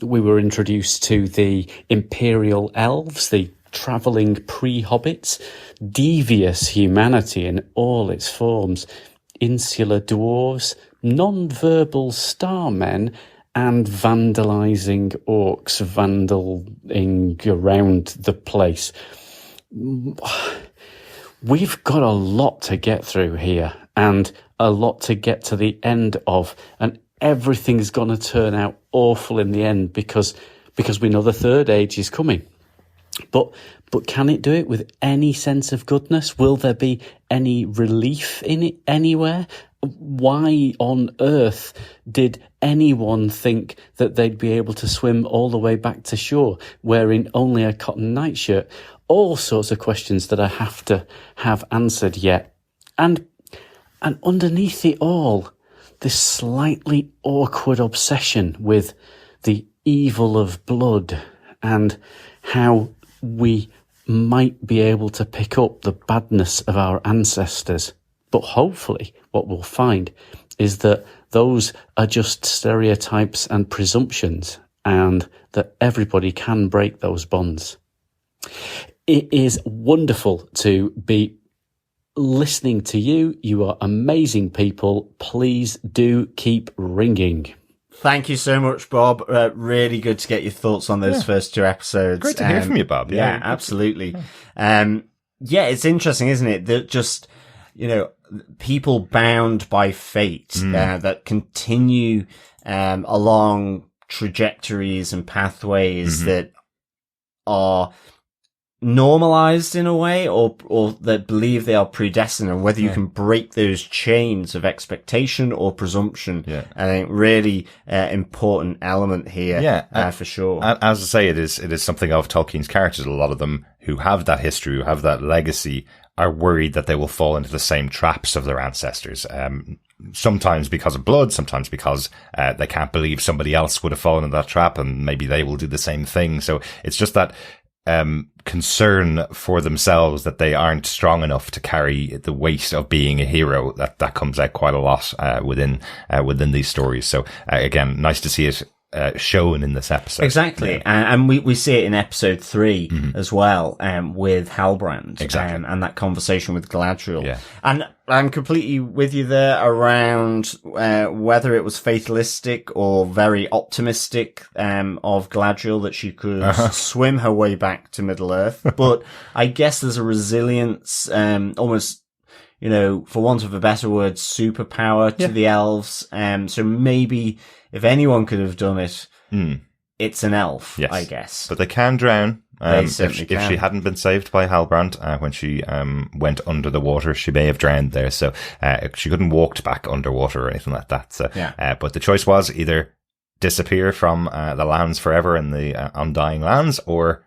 We were introduced to the Imperial Elves, the travelling pre-hobbits, devious humanity in all its forms, insular dwarves, non-verbal starmen, and vandalising orcs vandaling around the place. We've got a lot to get through here, and a lot to get to the end of, and everything's going to turn out awful in the end because we know the Third Age is coming. But can it do it with any sense of goodness? Will there be any relief in it anywhere? Why on earth did anyone think that they'd be able to swim all the way back to shore wearing only a cotton nightshirt? All sorts of questions that I have to have answered yet. And underneath it all, this slightly awkward obsession with the evil of blood and how we might be able to pick up the badness of our ancestors. But hopefully what we'll find is that those are just stereotypes and presumptions, and that everybody can break those bonds. It is wonderful to be listening to you. You are amazing people. Please do keep ringing. Thank you so much, Bob. Really good to get your thoughts on those first 2 episodes. Great to hear from you, Bob. Yeah, absolutely. Yeah, it's interesting, isn't it? That just, people bound by fate that continue along trajectories and pathways that are normalized in a way, or that believe they are predestined, and whether you can break those chains of expectation or presumption. I think really important element here. For sure. And as I say, it is something of Tolkien's characters. A lot of them who have that history, who have that legacy, are worried that they will fall into the same traps of their ancestors. Sometimes because of blood, sometimes because they can't believe somebody else would have fallen in that trap, and maybe they will do the same thing. So it's just that concern for themselves that they aren't strong enough to carry the weight of being a hero. That comes out quite a lot within these stories. So again, nice to see it shown in this episode. Exactly. And we see it in episode 3 as well, with Halbrand. Exactly. And that conversation with Galadriel. And I'm completely with you there around whether it was fatalistic or very optimistic of Galadriel that she could swim her way back to Middle-earth. But I guess there's a resilience, almost, for want of a better word, superpower to the elves. So maybe if anyone could have done it, it's an elf, I guess. But they can drown. If she hadn't been saved by Halbrand when she went under the water, she may have drowned there. So she couldn't walk back underwater or anything like that. So, but the choice was either disappear from the lands forever in the undying lands, or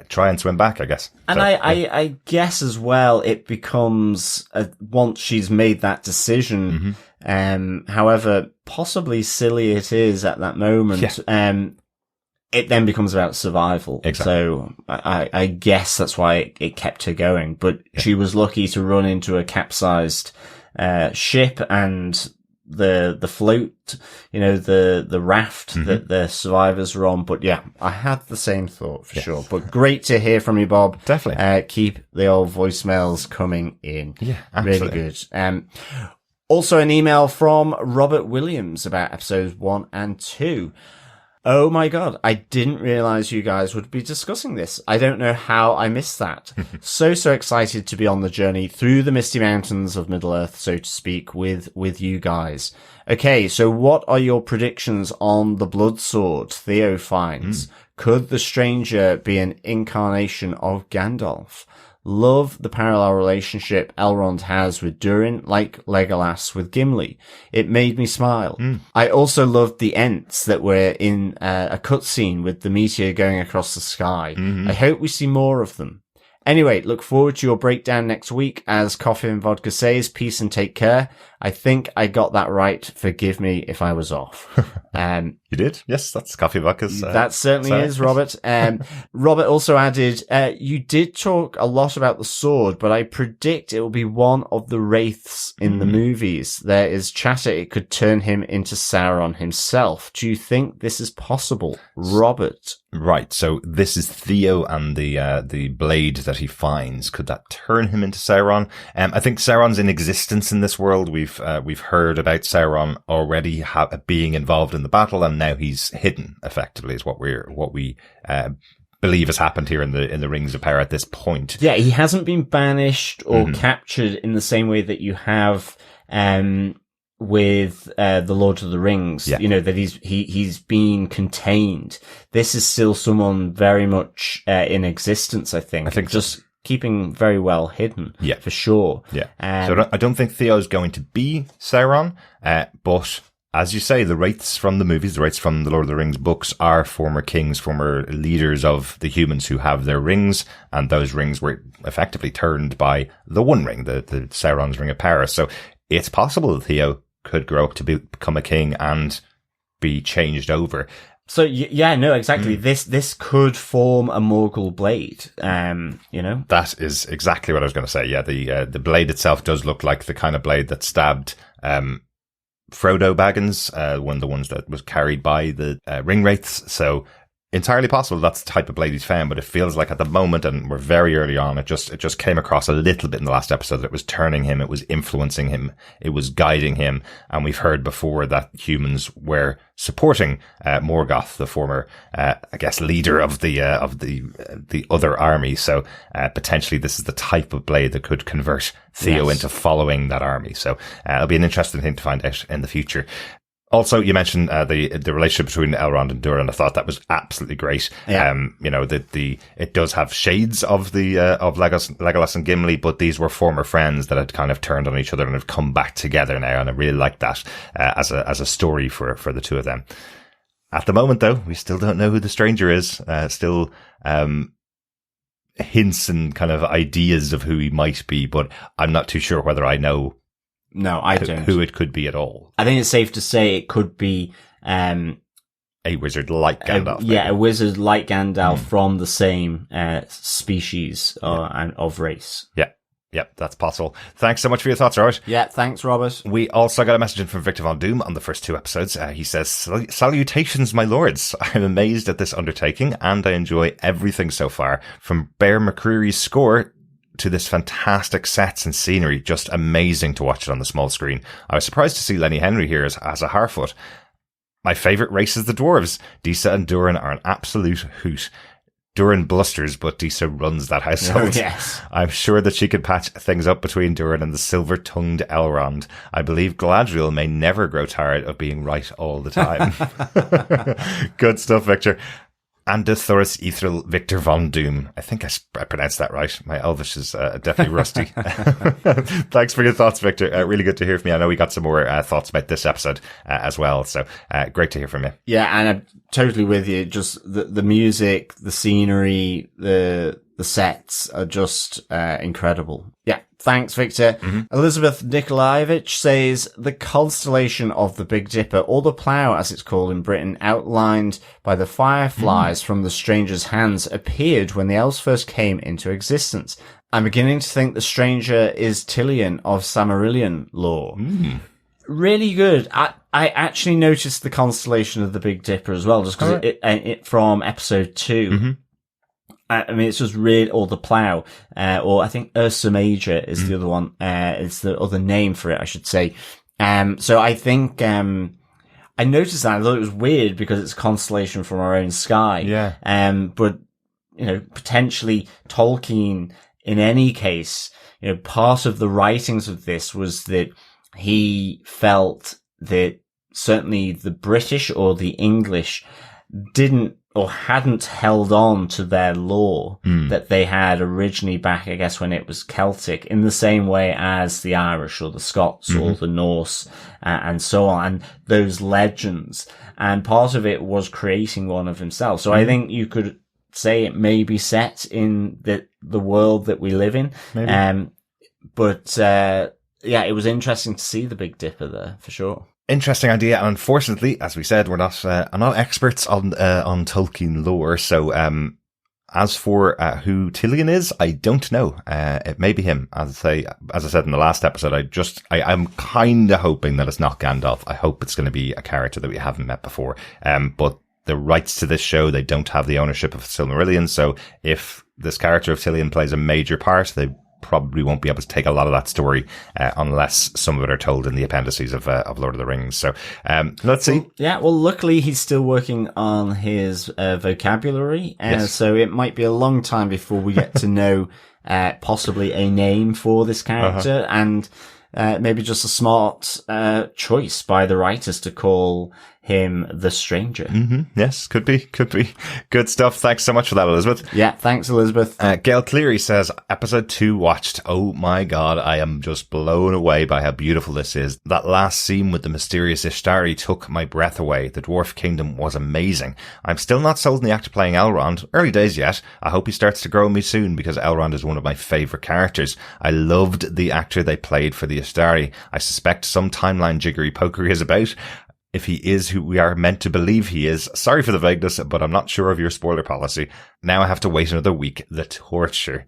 try and swim back, I guess. And so, I guess as well, it becomes, once she's made that decision, however possibly silly it is at that moment, it then becomes about survival. Exactly. So I guess that's why it kept her going. But she was lucky to run into a capsized ship, and the float, the raft that the survivors were on. But yeah, I had the same thought for sure. But great to hear from you, Bob. Definitely. Keep the old voicemails coming in. Yeah, absolutely. Really good. Also an email from Robert Williams about episodes 1 and 2. Oh my God, I didn't realize you guys would be discussing this. I don't know how I missed that. So excited to be on the journey through the misty mountains of Middle-earth, so to speak, with you guys. Okay, so what are your predictions on the blood sword Theo finds? Could the stranger be an incarnation of Gandalf? Love the parallel relationship Elrond has with Durin, like Legolas with Gimli. It made me smile. I also loved the Ents that were in a cutscene with the meteor going across the sky. I hope we see more of them. Anyway, look forward to your breakdown next week. As Coffee and Vodka says, peace and take care. I think I got that right. Forgive me if I was off. You did? Yes, that's Coffee Vodka's. That certainly is, Robert. Robert also added, you did talk a lot about the sword, but I predict it will be one of the wraiths in the movies. There is chatter it could turn him into Sauron himself. Do you think this is possible, Robert? Right, so this is Theo and the blade that he finds. Could that turn him into Sauron? I think Sauron's in existence in this world. We've heard about Sauron already being involved in the battle, and now he's hidden. Effectively, is what we believe has happened here in the Rings of Power at this point. Yeah, he hasn't been banished or captured in the same way that you have with the Lord of the Rings. That he's been contained. This is still someone very much in existence. I think just keeping very well hidden. For sure. So I don't think Theo's going to be Sauron, but as you say, the wraiths from the movies, the wraiths from the Lord of the Rings books are former kings, former leaders of the humans who have their rings, and those rings were effectively turned by the One Ring, the Sauron's Ring of Power. So it's possible that Theo could grow up to become a king and be changed over. So yeah, no, exactly. This could form a Morgul blade. You know, that is exactly what I was going to say. Yeah, the blade itself does look like the kind of blade that stabbed Frodo Baggins, one of the ones that was carried by the ring wraiths. So entirely possible that's the type of blade he's found, but it feels like at the moment, and we're very early on, it just came across a little bit in the last episode that it was turning him, it was influencing him, it was guiding him, and we've heard before that humans were supporting Morgoth, the former, I guess, leader of the other army. So potentially this is the type of blade that could convert Theo into following that army. So it'll be an interesting thing to find out in the future. Also, you mentioned the relationship between Elrond and Durin. I thought that was absolutely great. Yeah. You know, it does have shades of of Legolas and Gimli, but these were former friends that had kind of turned on each other and have come back together now, and I really like that as a story for the two of them. At the moment, though, we still don't know who the stranger is. Still hints and kind of ideas of who he might be, but I'm not too sure whether I know. No, I don't. Who it could be at all. I think it's safe to say it could be a wizard like Gandalf. A wizard like Gandalf from the same species and of race. Yeah, that's possible. Thanks so much for your thoughts, Robert. Yeah, thanks, Robert. We also got a message in from Victor Von Doom on the first two episodes. He says, "Salutations, my lords. I'm amazed at this undertaking, and I enjoy everything so far, from Bear McCreary's score to this fantastic sets and scenery. Just amazing to watch it on the small screen. I was surprised to see Lenny Henry here as a Harfoot. My favourite race is the dwarves. Disa and Durin are an absolute hoot. Durin blusters, but Disa runs that household. Oh, yes. I'm sure that she could patch things up between Durin and the silver-tongued Elrond. I believe Galadriel may never grow tired of being right all the time." Good stuff, Victor. Andothoris Ethril Victor Von Doom. I think I pronounced that right. My Elvish is definitely rusty. Thanks for your thoughts, Victor. Really good to hear from you. I know we got some more thoughts about this episode as well. So great to hear from you. Yeah, and I'm totally with you. Just the music, the scenery, the sets are just incredible. Yeah. Thanks, Victor. Elizabeth Nikolaevich says, "The constellation of the Big Dipper, or the Plough as it's called in Britain, outlined by the fireflies from the stranger's hands, appeared when the elves first came into existence. I'm beginning to think the stranger is Tilion of Silmarillion lore." Really good. I actually noticed the constellation of the Big Dipper as well, just because it from episode 2. I mean, it's just really, or the Plough, or I think Ursa Major is the other one. It's the other name for it, I should say. So I think, I noticed that. I thought it was weird because it's a constellation from our own sky. Yeah. But, you know, potentially Tolkien, in any case, you know, part of the writings of this was that he felt that certainly the British or the English didn't or hadn't held on to their lore that they had originally back, I guess, when it was Celtic, in the same way as the Irish or the Scots or the Norse and so on, and those legends. And part of it was creating one of himself. So I think you could say it may be set in the world that we live in. But yeah, it was interesting to see the Big Dipper there, for sure. Interesting idea, and unfortunately, as we said, we're not experts on Tolkien lore. So, as for who Tilion is, I don't know. It may be him. As I said in the last episode, I'm kind of hoping that it's not Gandalf. I hope it's going to be a character that we haven't met before. But the rights to this show, they don't have the ownership of Silmarillion. So, if this character of Tilion plays a major part, they probably won't be able to take a lot of that story unless some of it are told in the appendices of Lord of the Rings. So let's see. Well, luckily he's still working on his vocabulary, so it might be a long time before we get to know possibly a name for this character, and maybe just a smart choice by the writers to call him the stranger. Yes, could be. Good stuff. Thanks so much for that, Elizabeth. Yeah, thanks, Elizabeth. Gail Cleary says, episode 2 watched. Oh my god, I am just blown away by how beautiful this is. That last scene with the mysterious Ishtari took my breath away. The Dwarf Kingdom was amazing. I'm still not sold on the actor playing Elrond. Early days yet. I hope he starts to grow on me soon because Elrond is one of my favourite characters. I loved the actor they played for the Ishtari. I suspect some timeline jiggery pokery is about. If he is who we are meant to believe he is. Sorry for the vagueness, but I'm not sure of your spoiler policy. Now I have to wait another week. The torture.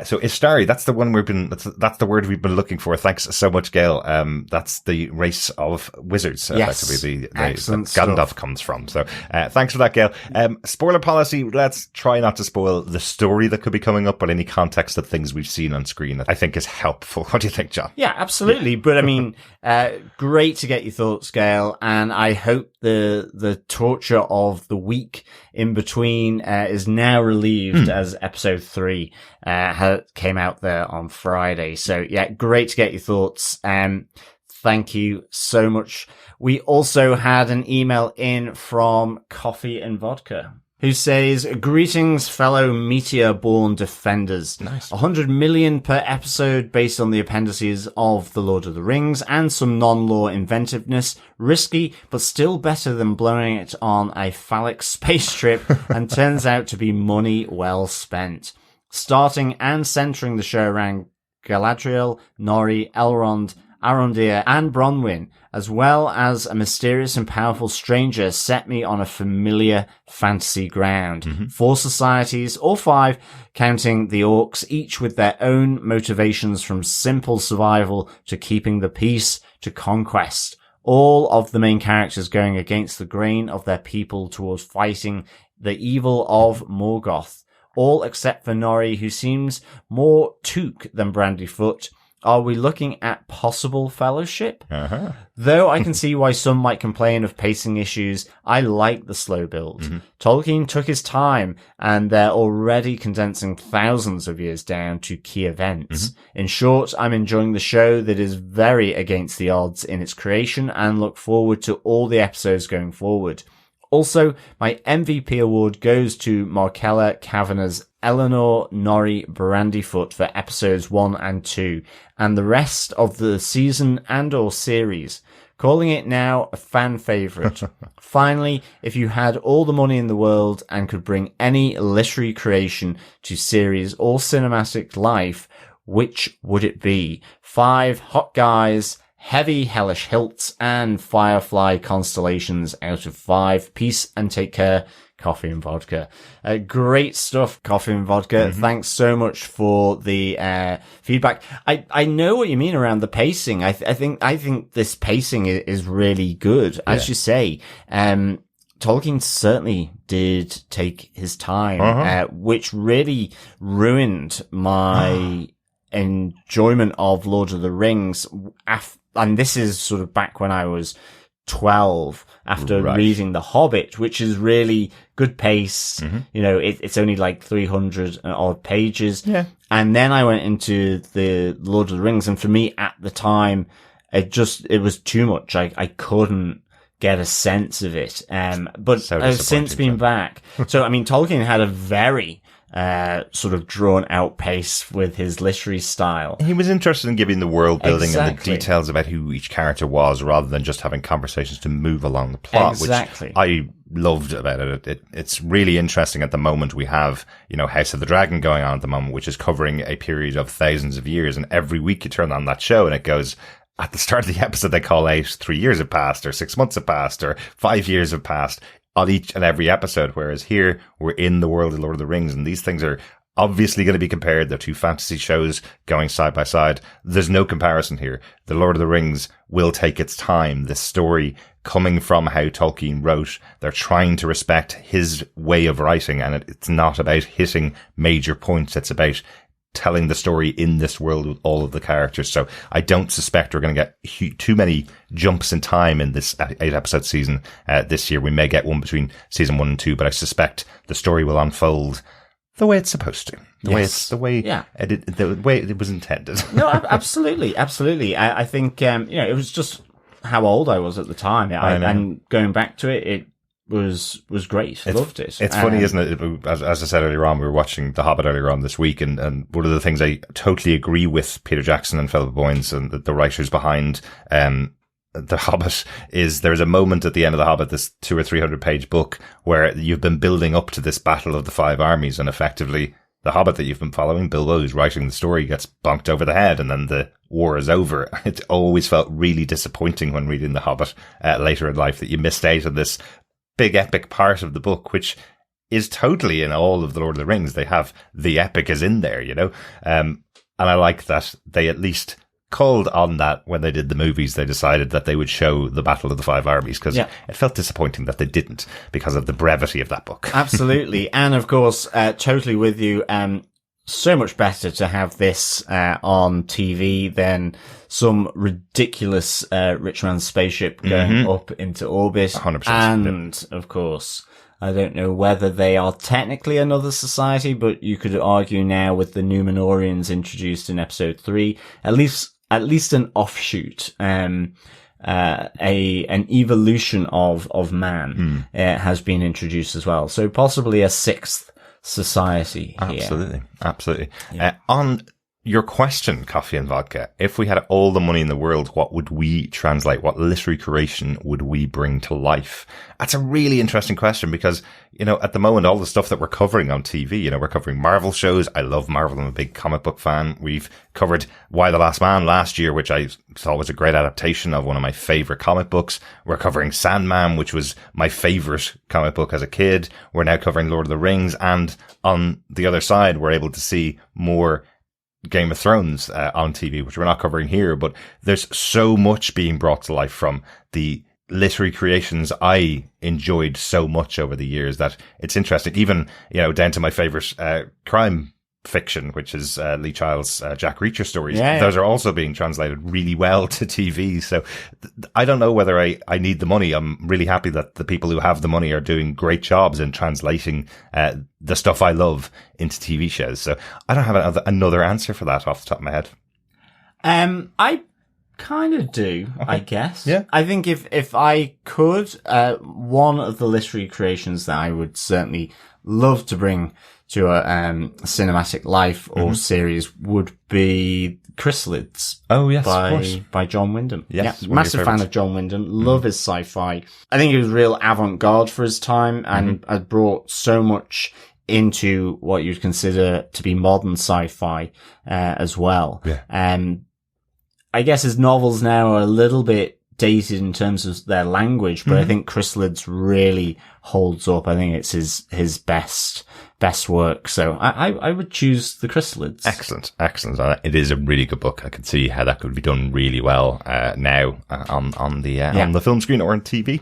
So Ishtari, that's the one that's the word we've been looking for. Thanks so much, Gail. That's the race of wizards, effectively, that Gandalf comes from. So, thanks for that, Gail. Spoiler policy, let's try not to spoil the story that could be coming up, but any context of things we've seen on screen that I think is helpful. What do you think, John? Yeah, absolutely. But I mean, great to get your thoughts, Gail. And I hope the torture of the week in between, is now relieved as episode 3, came out there on Friday. So yeah, great to get your thoughts. Thank you so much. We also had an email in from Coffee and Vodka, who says, greetings, fellow meteor-born defenders. Nice. 100 million per episode based on the appendices of The Lord of the Rings and some non-lore inventiveness. Risky, but still better than blowing it on a phallic space trip and turns out to be money well spent. Starting and centering the show around Galadriel, Nori, Elrond, Arondir and Bronwyn, as well as a mysterious and powerful stranger, set me on a familiar fantasy ground. 4 societies, or 5, counting the orcs, each with their own motivations from simple survival to keeping the peace to conquest. All of the main characters going against the grain of their people towards fighting the evil of Morgoth. All except for Nori, who seems more took than Brandyfoot. Are we looking at possible fellowship? Though I can see why some might complain of pacing issues, I like the slow build. Tolkien took his time, and they're already condensing thousands of years down to key events. In short, I'm enjoying the show that is very against the odds in its creation and look forward to all the episodes going forward. Also, my MVP award goes to Markella Kavanagh's Eleanor Nori Brandyfoot for episodes 1 and 2, and the rest of the season and or series. Calling it now a fan favourite. Finally, if you had all the money in the world and could bring any literary creation to series or cinematic life, which would it be? 5 hot guys, heavy hellish hilts, and firefly constellations out of 5. Peace and take care. Coffee and Vodka. Great stuff, Coffee and Vodka. Thanks so much for the feedback. I know what you mean around the pacing. I think this pacing is really good. As you say, Tolkien certainly did take his time, which really ruined my enjoyment of Lord of the Rings. And this is sort of back when I was 12 after reading The Hobbit, which is really good pace. You know, it's only like 300 odd pages. Yeah. And then I went into the Lord of the Rings, and for me at the time, it was too much. I couldn't get a sense of it. But I've since been back. So, I mean, Tolkien had a very sort of drawn out pace with his literary style. He was interested in giving the world building and the details about who each character was, rather than just having conversations to move along the plot, which I loved about it. It's really interesting at the moment. We have, House of the Dragon going on at the moment, which is covering a period of thousands of years, and every week you turn on that show and it goes, at the start of the episode they call out 3 years have passed, or 6 months have passed, or 5 years have passed on each and every episode, whereas here we're in the world of Lord of the Rings, and these things are obviously going to be compared. They're 2 fantasy shows going side by side. There's no comparison here. The Lord of the Rings will take its time. The story coming from how Tolkien wrote, they're trying to respect his way of writing, and it's not about hitting major points. It's about telling the story in this world with all of the characters. So I don't suspect we're going to get too many jumps in time in this 8-episode season this year. We may get one between season 1 and 2, but I suspect the story will unfold the way it's supposed to. The way it was intended. No, absolutely. I think, it was just how old I was at the time. And going back to it, it was great. I loved it. It's funny, isn't it? As I said earlier on, we were watching The Hobbit earlier on this week, and one of the things I totally agree with Peter Jackson and Philip Boyens and the writers behind The Hobbit is there's a moment at the end of The Hobbit, this 200 or 300 page book, where you've been building up to this battle of the five armies, and effectively the Hobbit that you've been following, Bilbo, who's writing the story, gets bonked over the head, and then the war is over. It always felt really disappointing when reading The Hobbit later in life that you missed out on this big epic part of the book, which is totally in all of the Lord of the Rings. They have the epic is in there, you know, and I like that they at least called on that when they did the movies. They decided that they would show the Battle of the Five Armies, because it felt disappointing that they didn't because of the brevity of that book. Absolutely. And of course, totally with you. So much better to have this on TV than some ridiculous rich man's spaceship going up into orbit. 100%. And of course, I don't know whether they are technically another society, but you could argue now with the Númenóreans introduced in episode 3, at least an offshoot, an evolution of man has been introduced as well. So possibly a sixth society here. Absolutely. Yeah. On your question, Coffee and Vodka, if we had all the money in the world, what would we translate? What literary creation would we bring to life? That's a really interesting question because, you know, at the moment, all the stuff that we're covering on TV, you know, we're covering Marvel shows. I love Marvel. I'm a big comic book fan. We've covered Why the Last Man last year, which I thought was a great adaptation of one of my favorite comic books. We're covering Sandman, which was my favorite comic book as a kid. We're now covering Lord of the Rings. And on the other side, we're able to see more Game of Thrones on TV, which we're not covering here, but there's so much being brought to life from the literary creations I enjoyed so much over the years that it's interesting. Even, you know, down to my favorite crime fiction, which is Lee Child's Jack Reacher stories. Those are also being translated really well to TV. So I don't know whether I need the money. I'm really happy that the people who have the money are doing great jobs in translating the stuff I love into TV shows. So I don't have another answer for that off the top of my head. I kind of do, okay. I guess. Yeah. I think if I could, one of the literary creations that I would certainly love to bring to a cinematic life or series would be Chrysalids. Oh yes, of course. By John Wyndham. Yes, yeah, massive fan of John Wyndham. Love his sci-fi. I think he was real avant-garde for his time and had brought so much into what you'd consider to be modern sci-fi as well. Yeah. I guess his novels now are a little bit dated in terms of their language, but I think Chrysalids really holds up. I think it's his best work. So I would choose the Chrysalids. Excellent. It is a really good book. I can see how that could be done really well now on the film screen or on TV.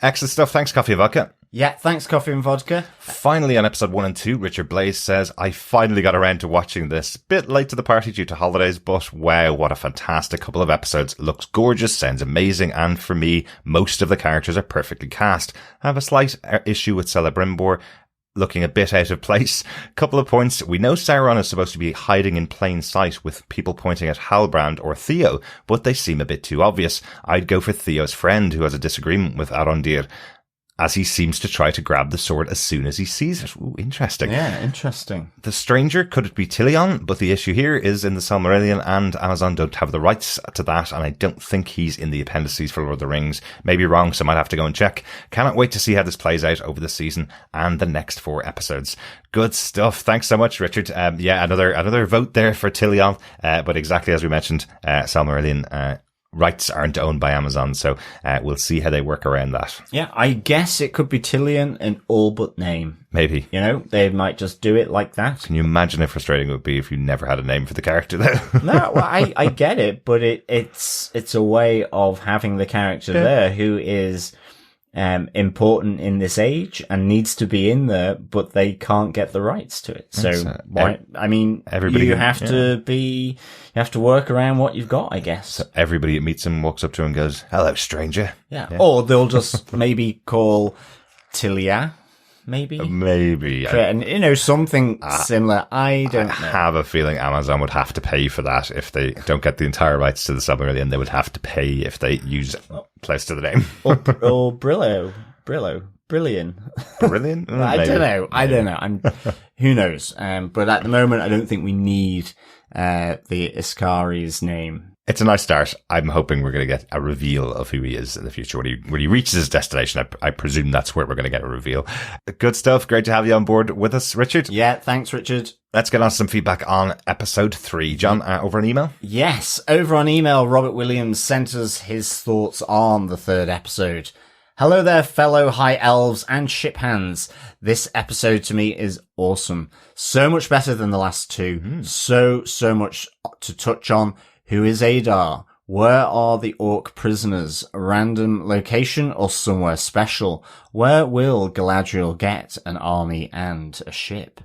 Excellent stuff. Thanks, Coffee and Vodka. Yeah, thanks, Coffee and Vodka. Finally, on episode 1 and 2, Richard Blaze says, I finally got around to watching this. Bit late to the party due to holidays, but wow, what a fantastic couple of episodes. Looks gorgeous, sounds amazing, and for me, most of the characters are perfectly cast. I have a slight issue with Celebrimbor looking a bit out of place. Couple of points. We know Sauron is supposed to be hiding in plain sight with people pointing at Halbrand or Theo, but they seem a bit too obvious. I'd go for Theo's friend who has a disagreement with Arondir, as he seems to try to grab the sword as soon as he sees it. Ooh, interesting. Yeah, interesting. The stranger, could it be Tilion? But the issue here is in the Silmarillion, and Amazon don't have the rights to that, and I don't think he's in the appendices for Lord of the Rings. Maybe wrong, so I might have to go and check. Cannot wait to see how this plays out over the season and the next 4 episodes. Good stuff. Thanks so much, Richard. Another vote there for Tilion, but exactly as we mentioned, Silmarillion, rights aren't owned by Amazon, so we'll see how they work around that. Yeah, I guess it could be Tilion, an all but name. Maybe. You know, they might just do it like that. Can you imagine how frustrating it would be if you never had a name for the character, though? No, well, I get it, but it's a way of having the character there who is important in this age and needs to be in there, but they can't get the rights to it. So why? I mean, everybody you have to work around what you've got, I guess. So everybody that meets him walks up to him and goes, "Hello, stranger." Yeah. Or they'll just maybe call Tilia maybe. Maybe. And, something similar. I don't know. Have a feeling Amazon would have to pay for that. If they don't get the entire rights to the Silmarillion, they would have to pay if they use close to the name. or Brillion. Brilliant? I don't know. Who knows? But at the moment, I don't think we need the Iskari's name. It's a nice start. I'm hoping we're going to get a reveal of who he is in the future. When he reaches his destination, I presume that's where we're going to get a reveal. Good stuff. Great to have you on board with us, Richard. Yeah, thanks, Richard. Let's get on to some feedback on episode 3. John, over an email? Yes, over on email, Robert Williams sent us his thoughts on the 3rd episode. Hello there, fellow high elves and ship hands. This episode to me is awesome. So much better than the last 2. So much to touch on. Who is Adar? Where are the orc prisoners? A random location or somewhere special? Where will Galadriel get an army and a ship?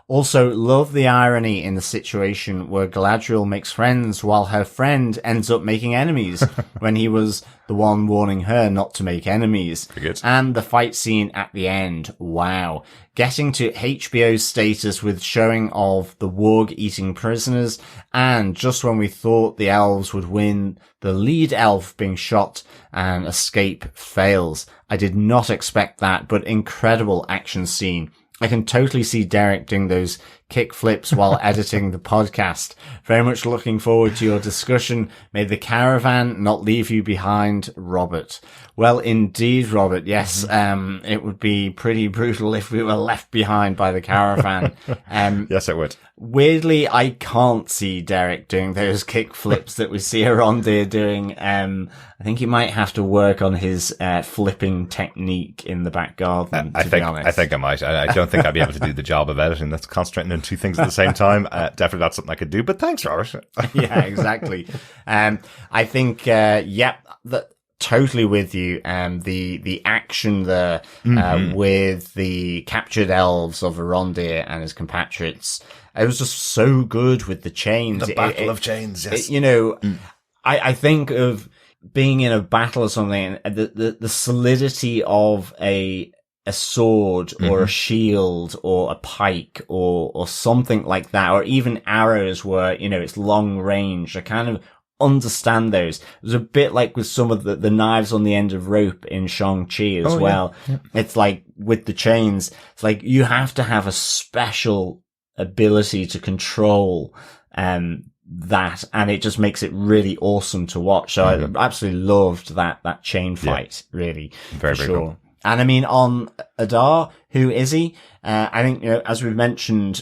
Also, love the irony in the situation where Galadriel makes friends while her friend ends up making enemies when he was the one warning her not to make enemies. And the fight scene at the end. Wow. Getting to HBO status with showing of the warg eating prisoners, and just when we thought the elves would win, the lead elf being shot and escape fails. I did not expect that, but incredible action scene. I can totally see Derek doing those kick flips while editing the podcast. Very much looking forward to your discussion. May the caravan not leave you behind, Robert. Well, indeed, Robert. Yes, it would be pretty brutal if we were left behind by the caravan. Yes, it would. Weirdly, I can't see Derek doing those kick flips that we see Elrond doing. I think he might have to work on his flipping technique in the back garden, to be honest. I think I might. I don't think I'd be able to do the job of editing. That's concentrating on 2 things at the same time. Definitely not something I could do, but thanks, Robert. Yeah, exactly. I think, totally with you. The action there, with the captured elves of Elrond and his compatriots, it was just so good with the chains. The battle of chains, yes. I think of being in a battle or something, the solidity of a sword or a shield or a pike or something like that, or even arrows where, it's long range. I kind of understand those. It was a bit like with some of the knives on the end of rope in Shang-Chi as well. Yeah. It's like with the chains, it's like you have to have a special ability to control that, and it just makes it really awesome to watch. So I absolutely loved that chain fight, really. Very sure. Cool. And I mean, on Adar, who is he? I think, as we've mentioned,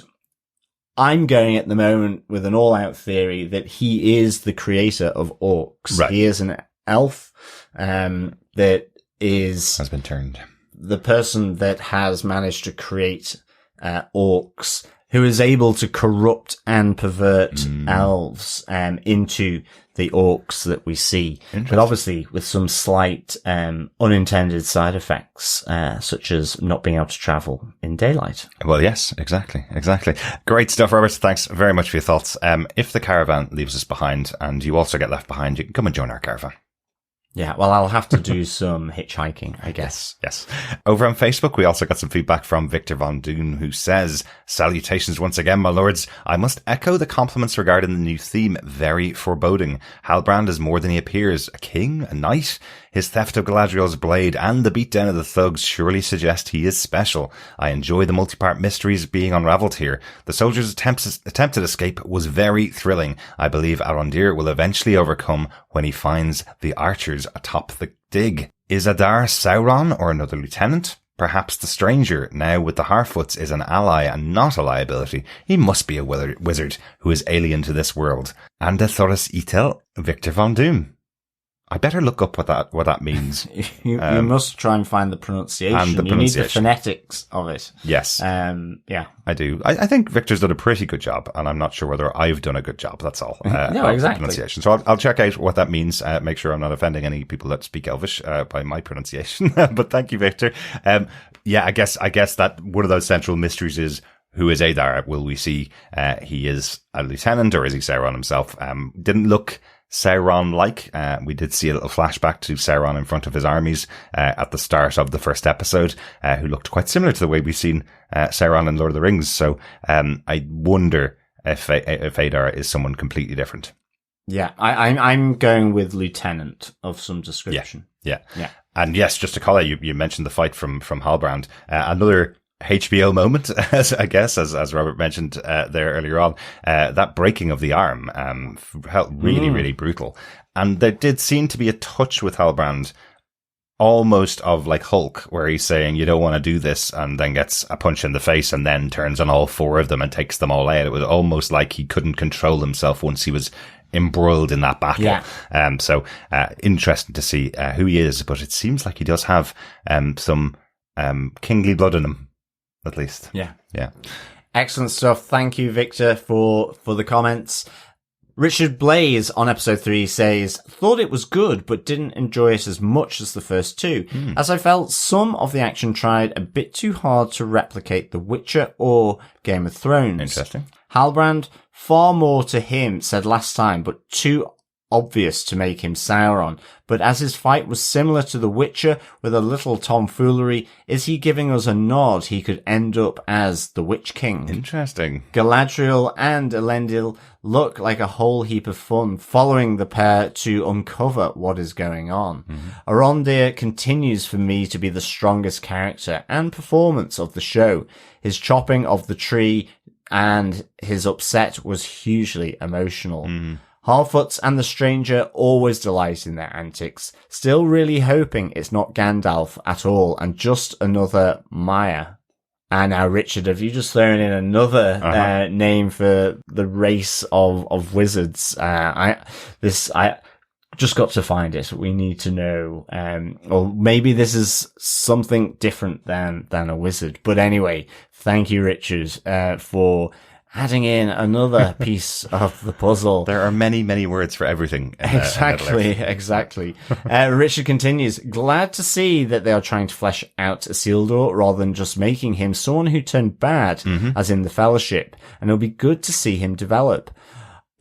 I'm going at the moment with an all-out theory that he is the creator of orcs. Right. He is an elf that has been turned. The person that has managed to create orcs, who is able to corrupt and pervert elves into the orcs that we see. But obviously with some slight unintended side effects, such as not being able to travel in daylight. Well, yes, exactly. Great stuff, Robert. Thanks very much for your thoughts. If the caravan leaves us behind and you also get left behind, you can come and join our caravan. Yeah, well, I'll have to do some hitchhiking, I guess. Yes. Over on Facebook, we also got some feedback from Victor Von Doon, who says, "Salutations once again, my lords. I must echo the compliments regarding the new theme. Very foreboding. Halbrand is more than he appears. A king? A knight? His theft of Galadriel's blade and the beatdown of the thugs surely suggest he is special. I enjoy the multi-part mysteries being unravelled here. The soldiers' attempted escape was very thrilling. I believe Arondir will eventually overcome when he finds the archers atop the dig. Is Adar Sauron or another lieutenant? Perhaps the stranger, now with the Harfoots, is an ally and not a liability. He must be a wizard who is alien to this world. Anda Thoris Itel, Victor Von Doom." I better look up what that means. You must try and find the pronunciation. You need the phonetics of it. Yes. Yeah. I do. I think Victor's done a pretty good job, and I'm not sure whether I've done a good job. That's all. No, exactly. Pronunciation. So I'll check out what that means. Make sure I'm not offending any people that speak Elvish by my pronunciation. But thank you, Victor. I guess that one of those central mysteries is, who is Adar? Will we see he is a lieutenant, or is he Sauron himself? Didn't look Sauron-like. We did see a little flashback to Sauron in front of his armies at the start of the first episode, who looked quite similar to the way we've seen Sauron in Lord of the Rings. So I wonder if Adar is someone completely different. Yeah, I'm going with lieutenant of some description. Yeah. And yes, just to call out, you mentioned the fight from Halbrand. Another HBO moment, as Robert mentioned there earlier on. That breaking of the arm felt really, really brutal. And there did seem to be a touch with Halbrand, almost of like Hulk, where he's saying, you don't want to do this, and then gets a punch in the face and then turns on all four of them and takes them all out. It was almost like he couldn't control himself once he was embroiled in that battle. Yeah. So interesting to see who he is, but it seems like he does have some kingly blood in him, at least. Yeah. Yeah. Excellent stuff. Thank you, Victor, for the comments. Richard Blaze on episode 3 says, thought it was good, but didn't enjoy it as much as the first two, as I felt some of the action tried a bit too hard to replicate The Witcher or Game of Thrones. Interesting. Halbrand, far more to him, said last time, but too obvious to make him Sauron. But as his fight was similar to The Witcher with a little tomfoolery, is he giving us a nod he could end up as the Witch King? Interesting. Galadriel and Elendil look like a whole heap of fun, following the pair to uncover what is going on. Elrond continues for me to be the strongest character and performance of the show. His chopping of the tree and his upset was hugely emotional. Harfoots and the Stranger always delight in their antics, still really hoping it's not Gandalf at all and just another Maya. And now, Richard, have you just thrown in another name for the race of wizards? I just got to find it. We need to know, or maybe this is something different than a wizard. But anyway, thank you, Richard, for adding in another piece of the puzzle. There are many, many words for everything. Exactly. Richard continues, glad to see that they are trying to flesh out Isildur rather than just making him someone who turned bad, as in the Fellowship, and it'll be good to see him develop.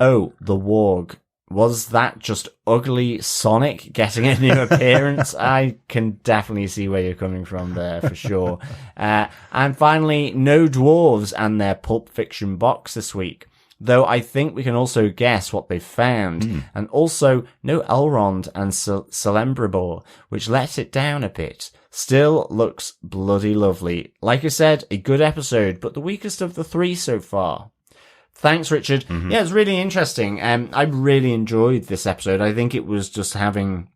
Oh, the warg. Was that just ugly Sonic getting a new appearance? I can definitely see where you're coming from there, for sure. And finally, no dwarves and their Pulp Fiction box this week. Though I think we can also guess what they found. And also, no Elrond and Celebrimbor, which let it down a bit. Still looks bloody lovely. Like I said, a good episode, but the weakest of the 3 so far. Thanks, Richard. Yeah, it's really interesting. I really enjoyed this episode. I think it was just having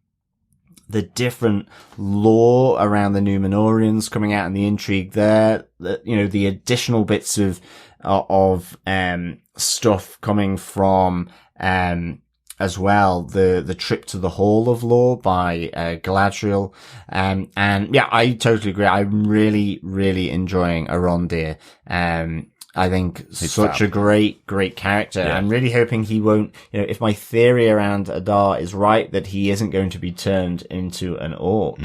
the different lore around the Númenóreans coming out and the intrigue there. The additional bits of stuff coming from, as well, the trip to the Hall of Lore by Galadriel. And yeah, I totally agree. I'm really, really enjoying Elrond. I think he's such a great character. Yeah. I'm really hoping he won't, if my theory around Adar is right, that he isn't going to be turned into an orc.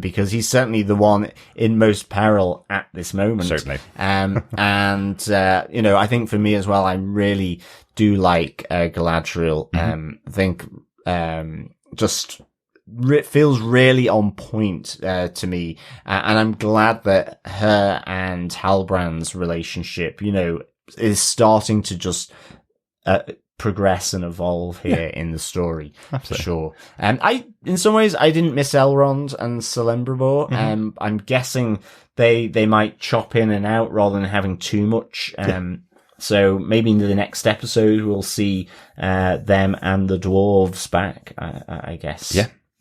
Because he's certainly the one in most peril at this moment. Certainly. I think for me as well, I really do like Galadriel. I think, just feels really on point to me, and I'm glad that her and Halbrand's relationship, is starting to just progress and evolve here in the story. Absolutely. For sure. In some ways, I didn't miss Elrond and Celebrimbor. I'm guessing they might chop in and out rather than having too much. So maybe in the next episode we'll see them and the dwarves back. I guess.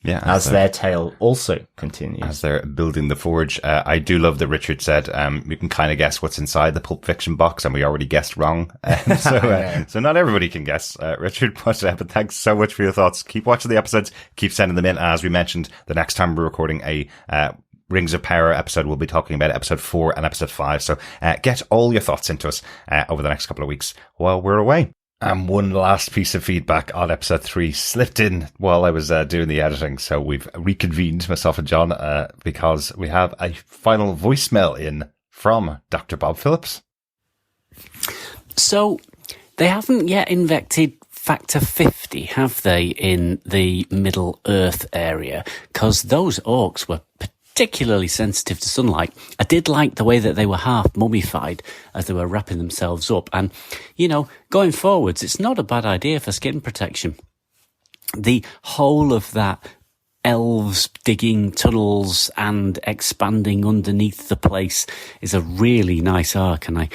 Yeah, as their tale also continues. As they're building the forge. I do love that Richard said, we can kind of guess what's inside the Pulp Fiction box, and we already guessed wrong. So not everybody can guess, Richard, but thanks so much for your thoughts. Keep watching the episodes, keep sending them in. As we mentioned, the next time we're recording a Rings of Power episode, we'll be talking about episode 4 and episode 5. So get all your thoughts into us over the next couple of weeks while we're away. And one last piece of feedback on episode 3 slipped in while I was doing the editing. So we've reconvened, myself and John, because we have a final voicemail in from Dr. Bob Phillips. So they haven't yet infected factor 50, have they, in the Middle Earth area? Because those orcs were particularly sensitive to sunlight. I did like the way that they were half mummified as they were wrapping themselves up. And, you know, going forwards, it's not a bad idea for skin protection. The whole of that elves digging tunnels and expanding underneath the place is a really nice arc, and I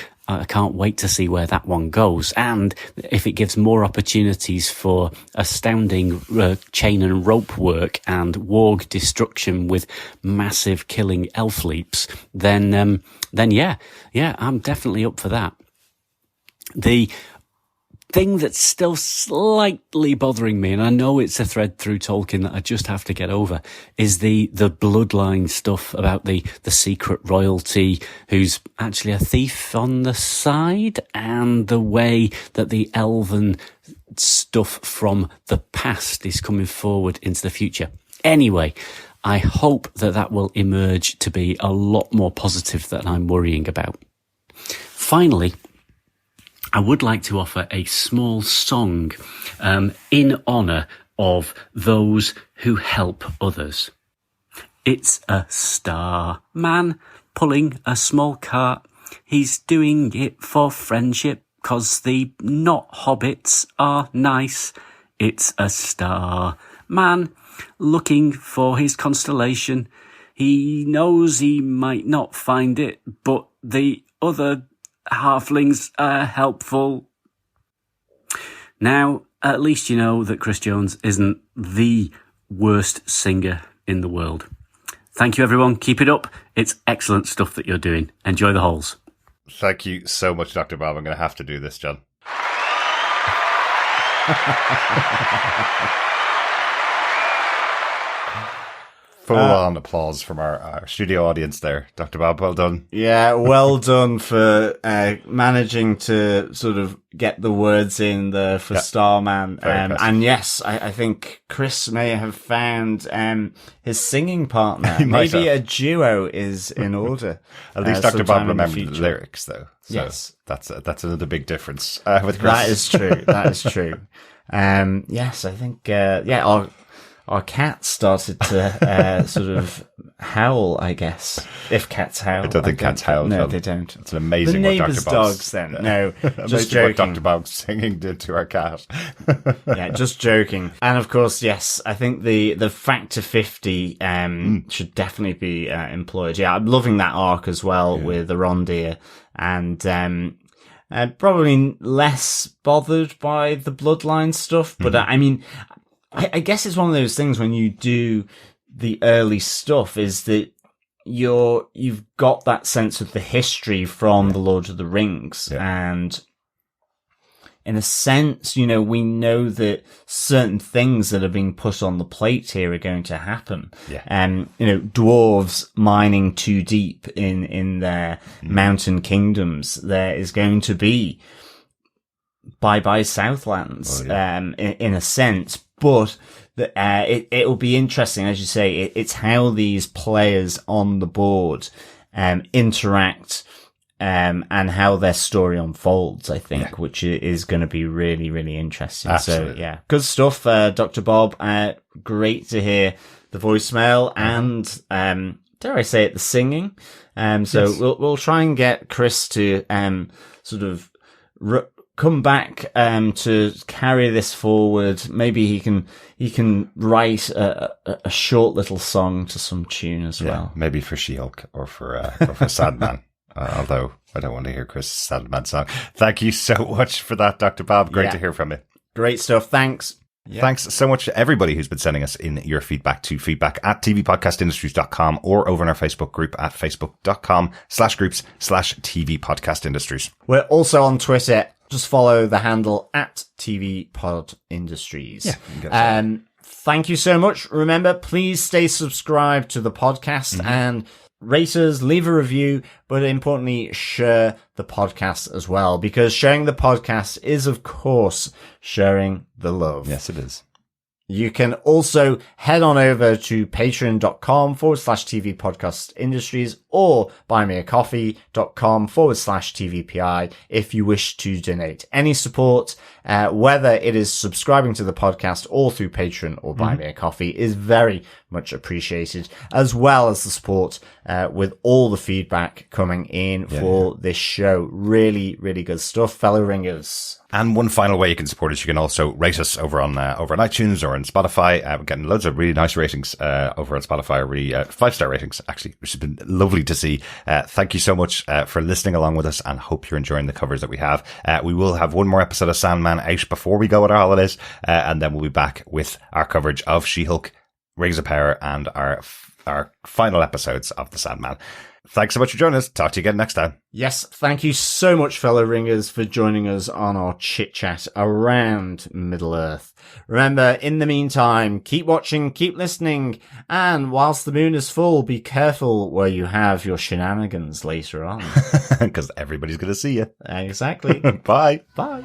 can't wait to see where that one goes. And if it gives more opportunities for astounding chain and rope work and warg destruction with massive killing elf leaps, then yeah, I'm definitely up for that. The thing that's still slightly bothering me, and I know it's a thread through Tolkien that I just have to get over, is the bloodline stuff about the secret royalty who's actually a thief on the side, and the way that the elven stuff from the past is coming forward into the future. Anyway, I hope that will emerge to be a lot more positive than I'm worrying about. Finally, I would like to offer a small song in honour of those who help others. It's a star man pulling a small cart. He's doing it for friendship, 'cause the not hobbits are nice. It's a star man looking for his constellation. He knows he might not find it, but the other halflings are helpful. Now, at least you know that Chris Jones isn't the worst singer in the world. Thank you, everyone. Keep it up. It's excellent stuff that you're doing. Enjoy the holes. Thank you so much, Dr. Bob. I'm going to have to do this, John. Full-on applause from our studio audience there. Dr. Bob, well done. Yeah, well done for managing to sort of get the words in there for Starman. And yes, I think Chris may have found his singing partner. Maybe a duo is in order. At least Dr. Bob remembered the lyrics, though. So yes. That's another big difference with Chris. That is true. That is true. Yes, I think, our cat started to sort of howl, I guess. If cats howl. I don't think cats howl. No, they don't. It's amazing the what neighbours' Dr. Bob's dogs then. No, just joking. What joking. Dr. Bob's singing did to our cat. Yeah, just joking. And of course, yes, I think the factor 50 should definitely be employed. Yeah, I'm loving that arc as well with Elrond, and probably less bothered by the bloodline stuff, but I mean, I guess it's one of those things when you do the early stuff is that you've got that sense of the history from the Lord of the Rings. Yeah. And in a sense, you know, we know that certain things that are being put on the plate here are going to happen. Yeah. You know, dwarves mining too deep in their mountain kingdoms. There is going to be bye-bye Southlands, in a sense. But it'll be interesting, as you say, it's how these players on the board interact and how their story unfolds, I think, which is going to be really, really interesting. Absolutely. So, yeah, good stuff, Dr. Bob. Great to hear the voicemail and, dare I say it, the singing. So we'll try and get Chris to sort of come back to carry this forward. Maybe he can write a short little song to some tune as well. Maybe for She-Hulk or for Sandman. Although I don't want to hear Chris' Sandman song. Thank you so much for that, Dr. Bob. Great to hear from you. Great stuff. Thanks. Yeah. Thanks so much to everybody who's been sending us in your feedback to feedback@tvpodcastindustries.com or over in our Facebook group at facebook.com/groups/tvpodcastindustries. We're also on Twitter. Just follow the handle @tvpodindustries. Yeah. Thank you so much. Remember, please stay subscribed to the podcast and rate us, leave a review, but importantly, share the podcast as well, because sharing the podcast is, of course, sharing the love. Yes, it is. You can also head on over to patreon.com/TV Podcast Industries or buymeacoffee.com/TVPI if you wish to donate. Any support, whether it is subscribing to the podcast or through Patreon or Buy Me a Coffee, is very much appreciated, as well as the support with all the feedback coming in for this show. Really, really good stuff, fellow ringers. And one final way you can support us, you can also rate us over on iTunes or on Spotify. We're getting loads of really nice ratings over on Spotify, really 5-star ratings, actually, which has been lovely to see. Thank you so much for listening along with us, and hope you're enjoying the covers that we have. We will have one more episode of Sandman out before we go on our holidays, and then we'll be back with our coverage of She-Hulk, Rings of Power, and our final episodes of The Sandman. Thanks so much for joining us. Talk to you again next time. Yes, thank you so much, fellow ringers, for joining us on our chit-chat around Middle-earth. Remember, in the meantime, keep watching, keep listening, and whilst the moon is full, be careful where you have your shenanigans later on. Because everybody's going to see you. Exactly. Bye. Bye.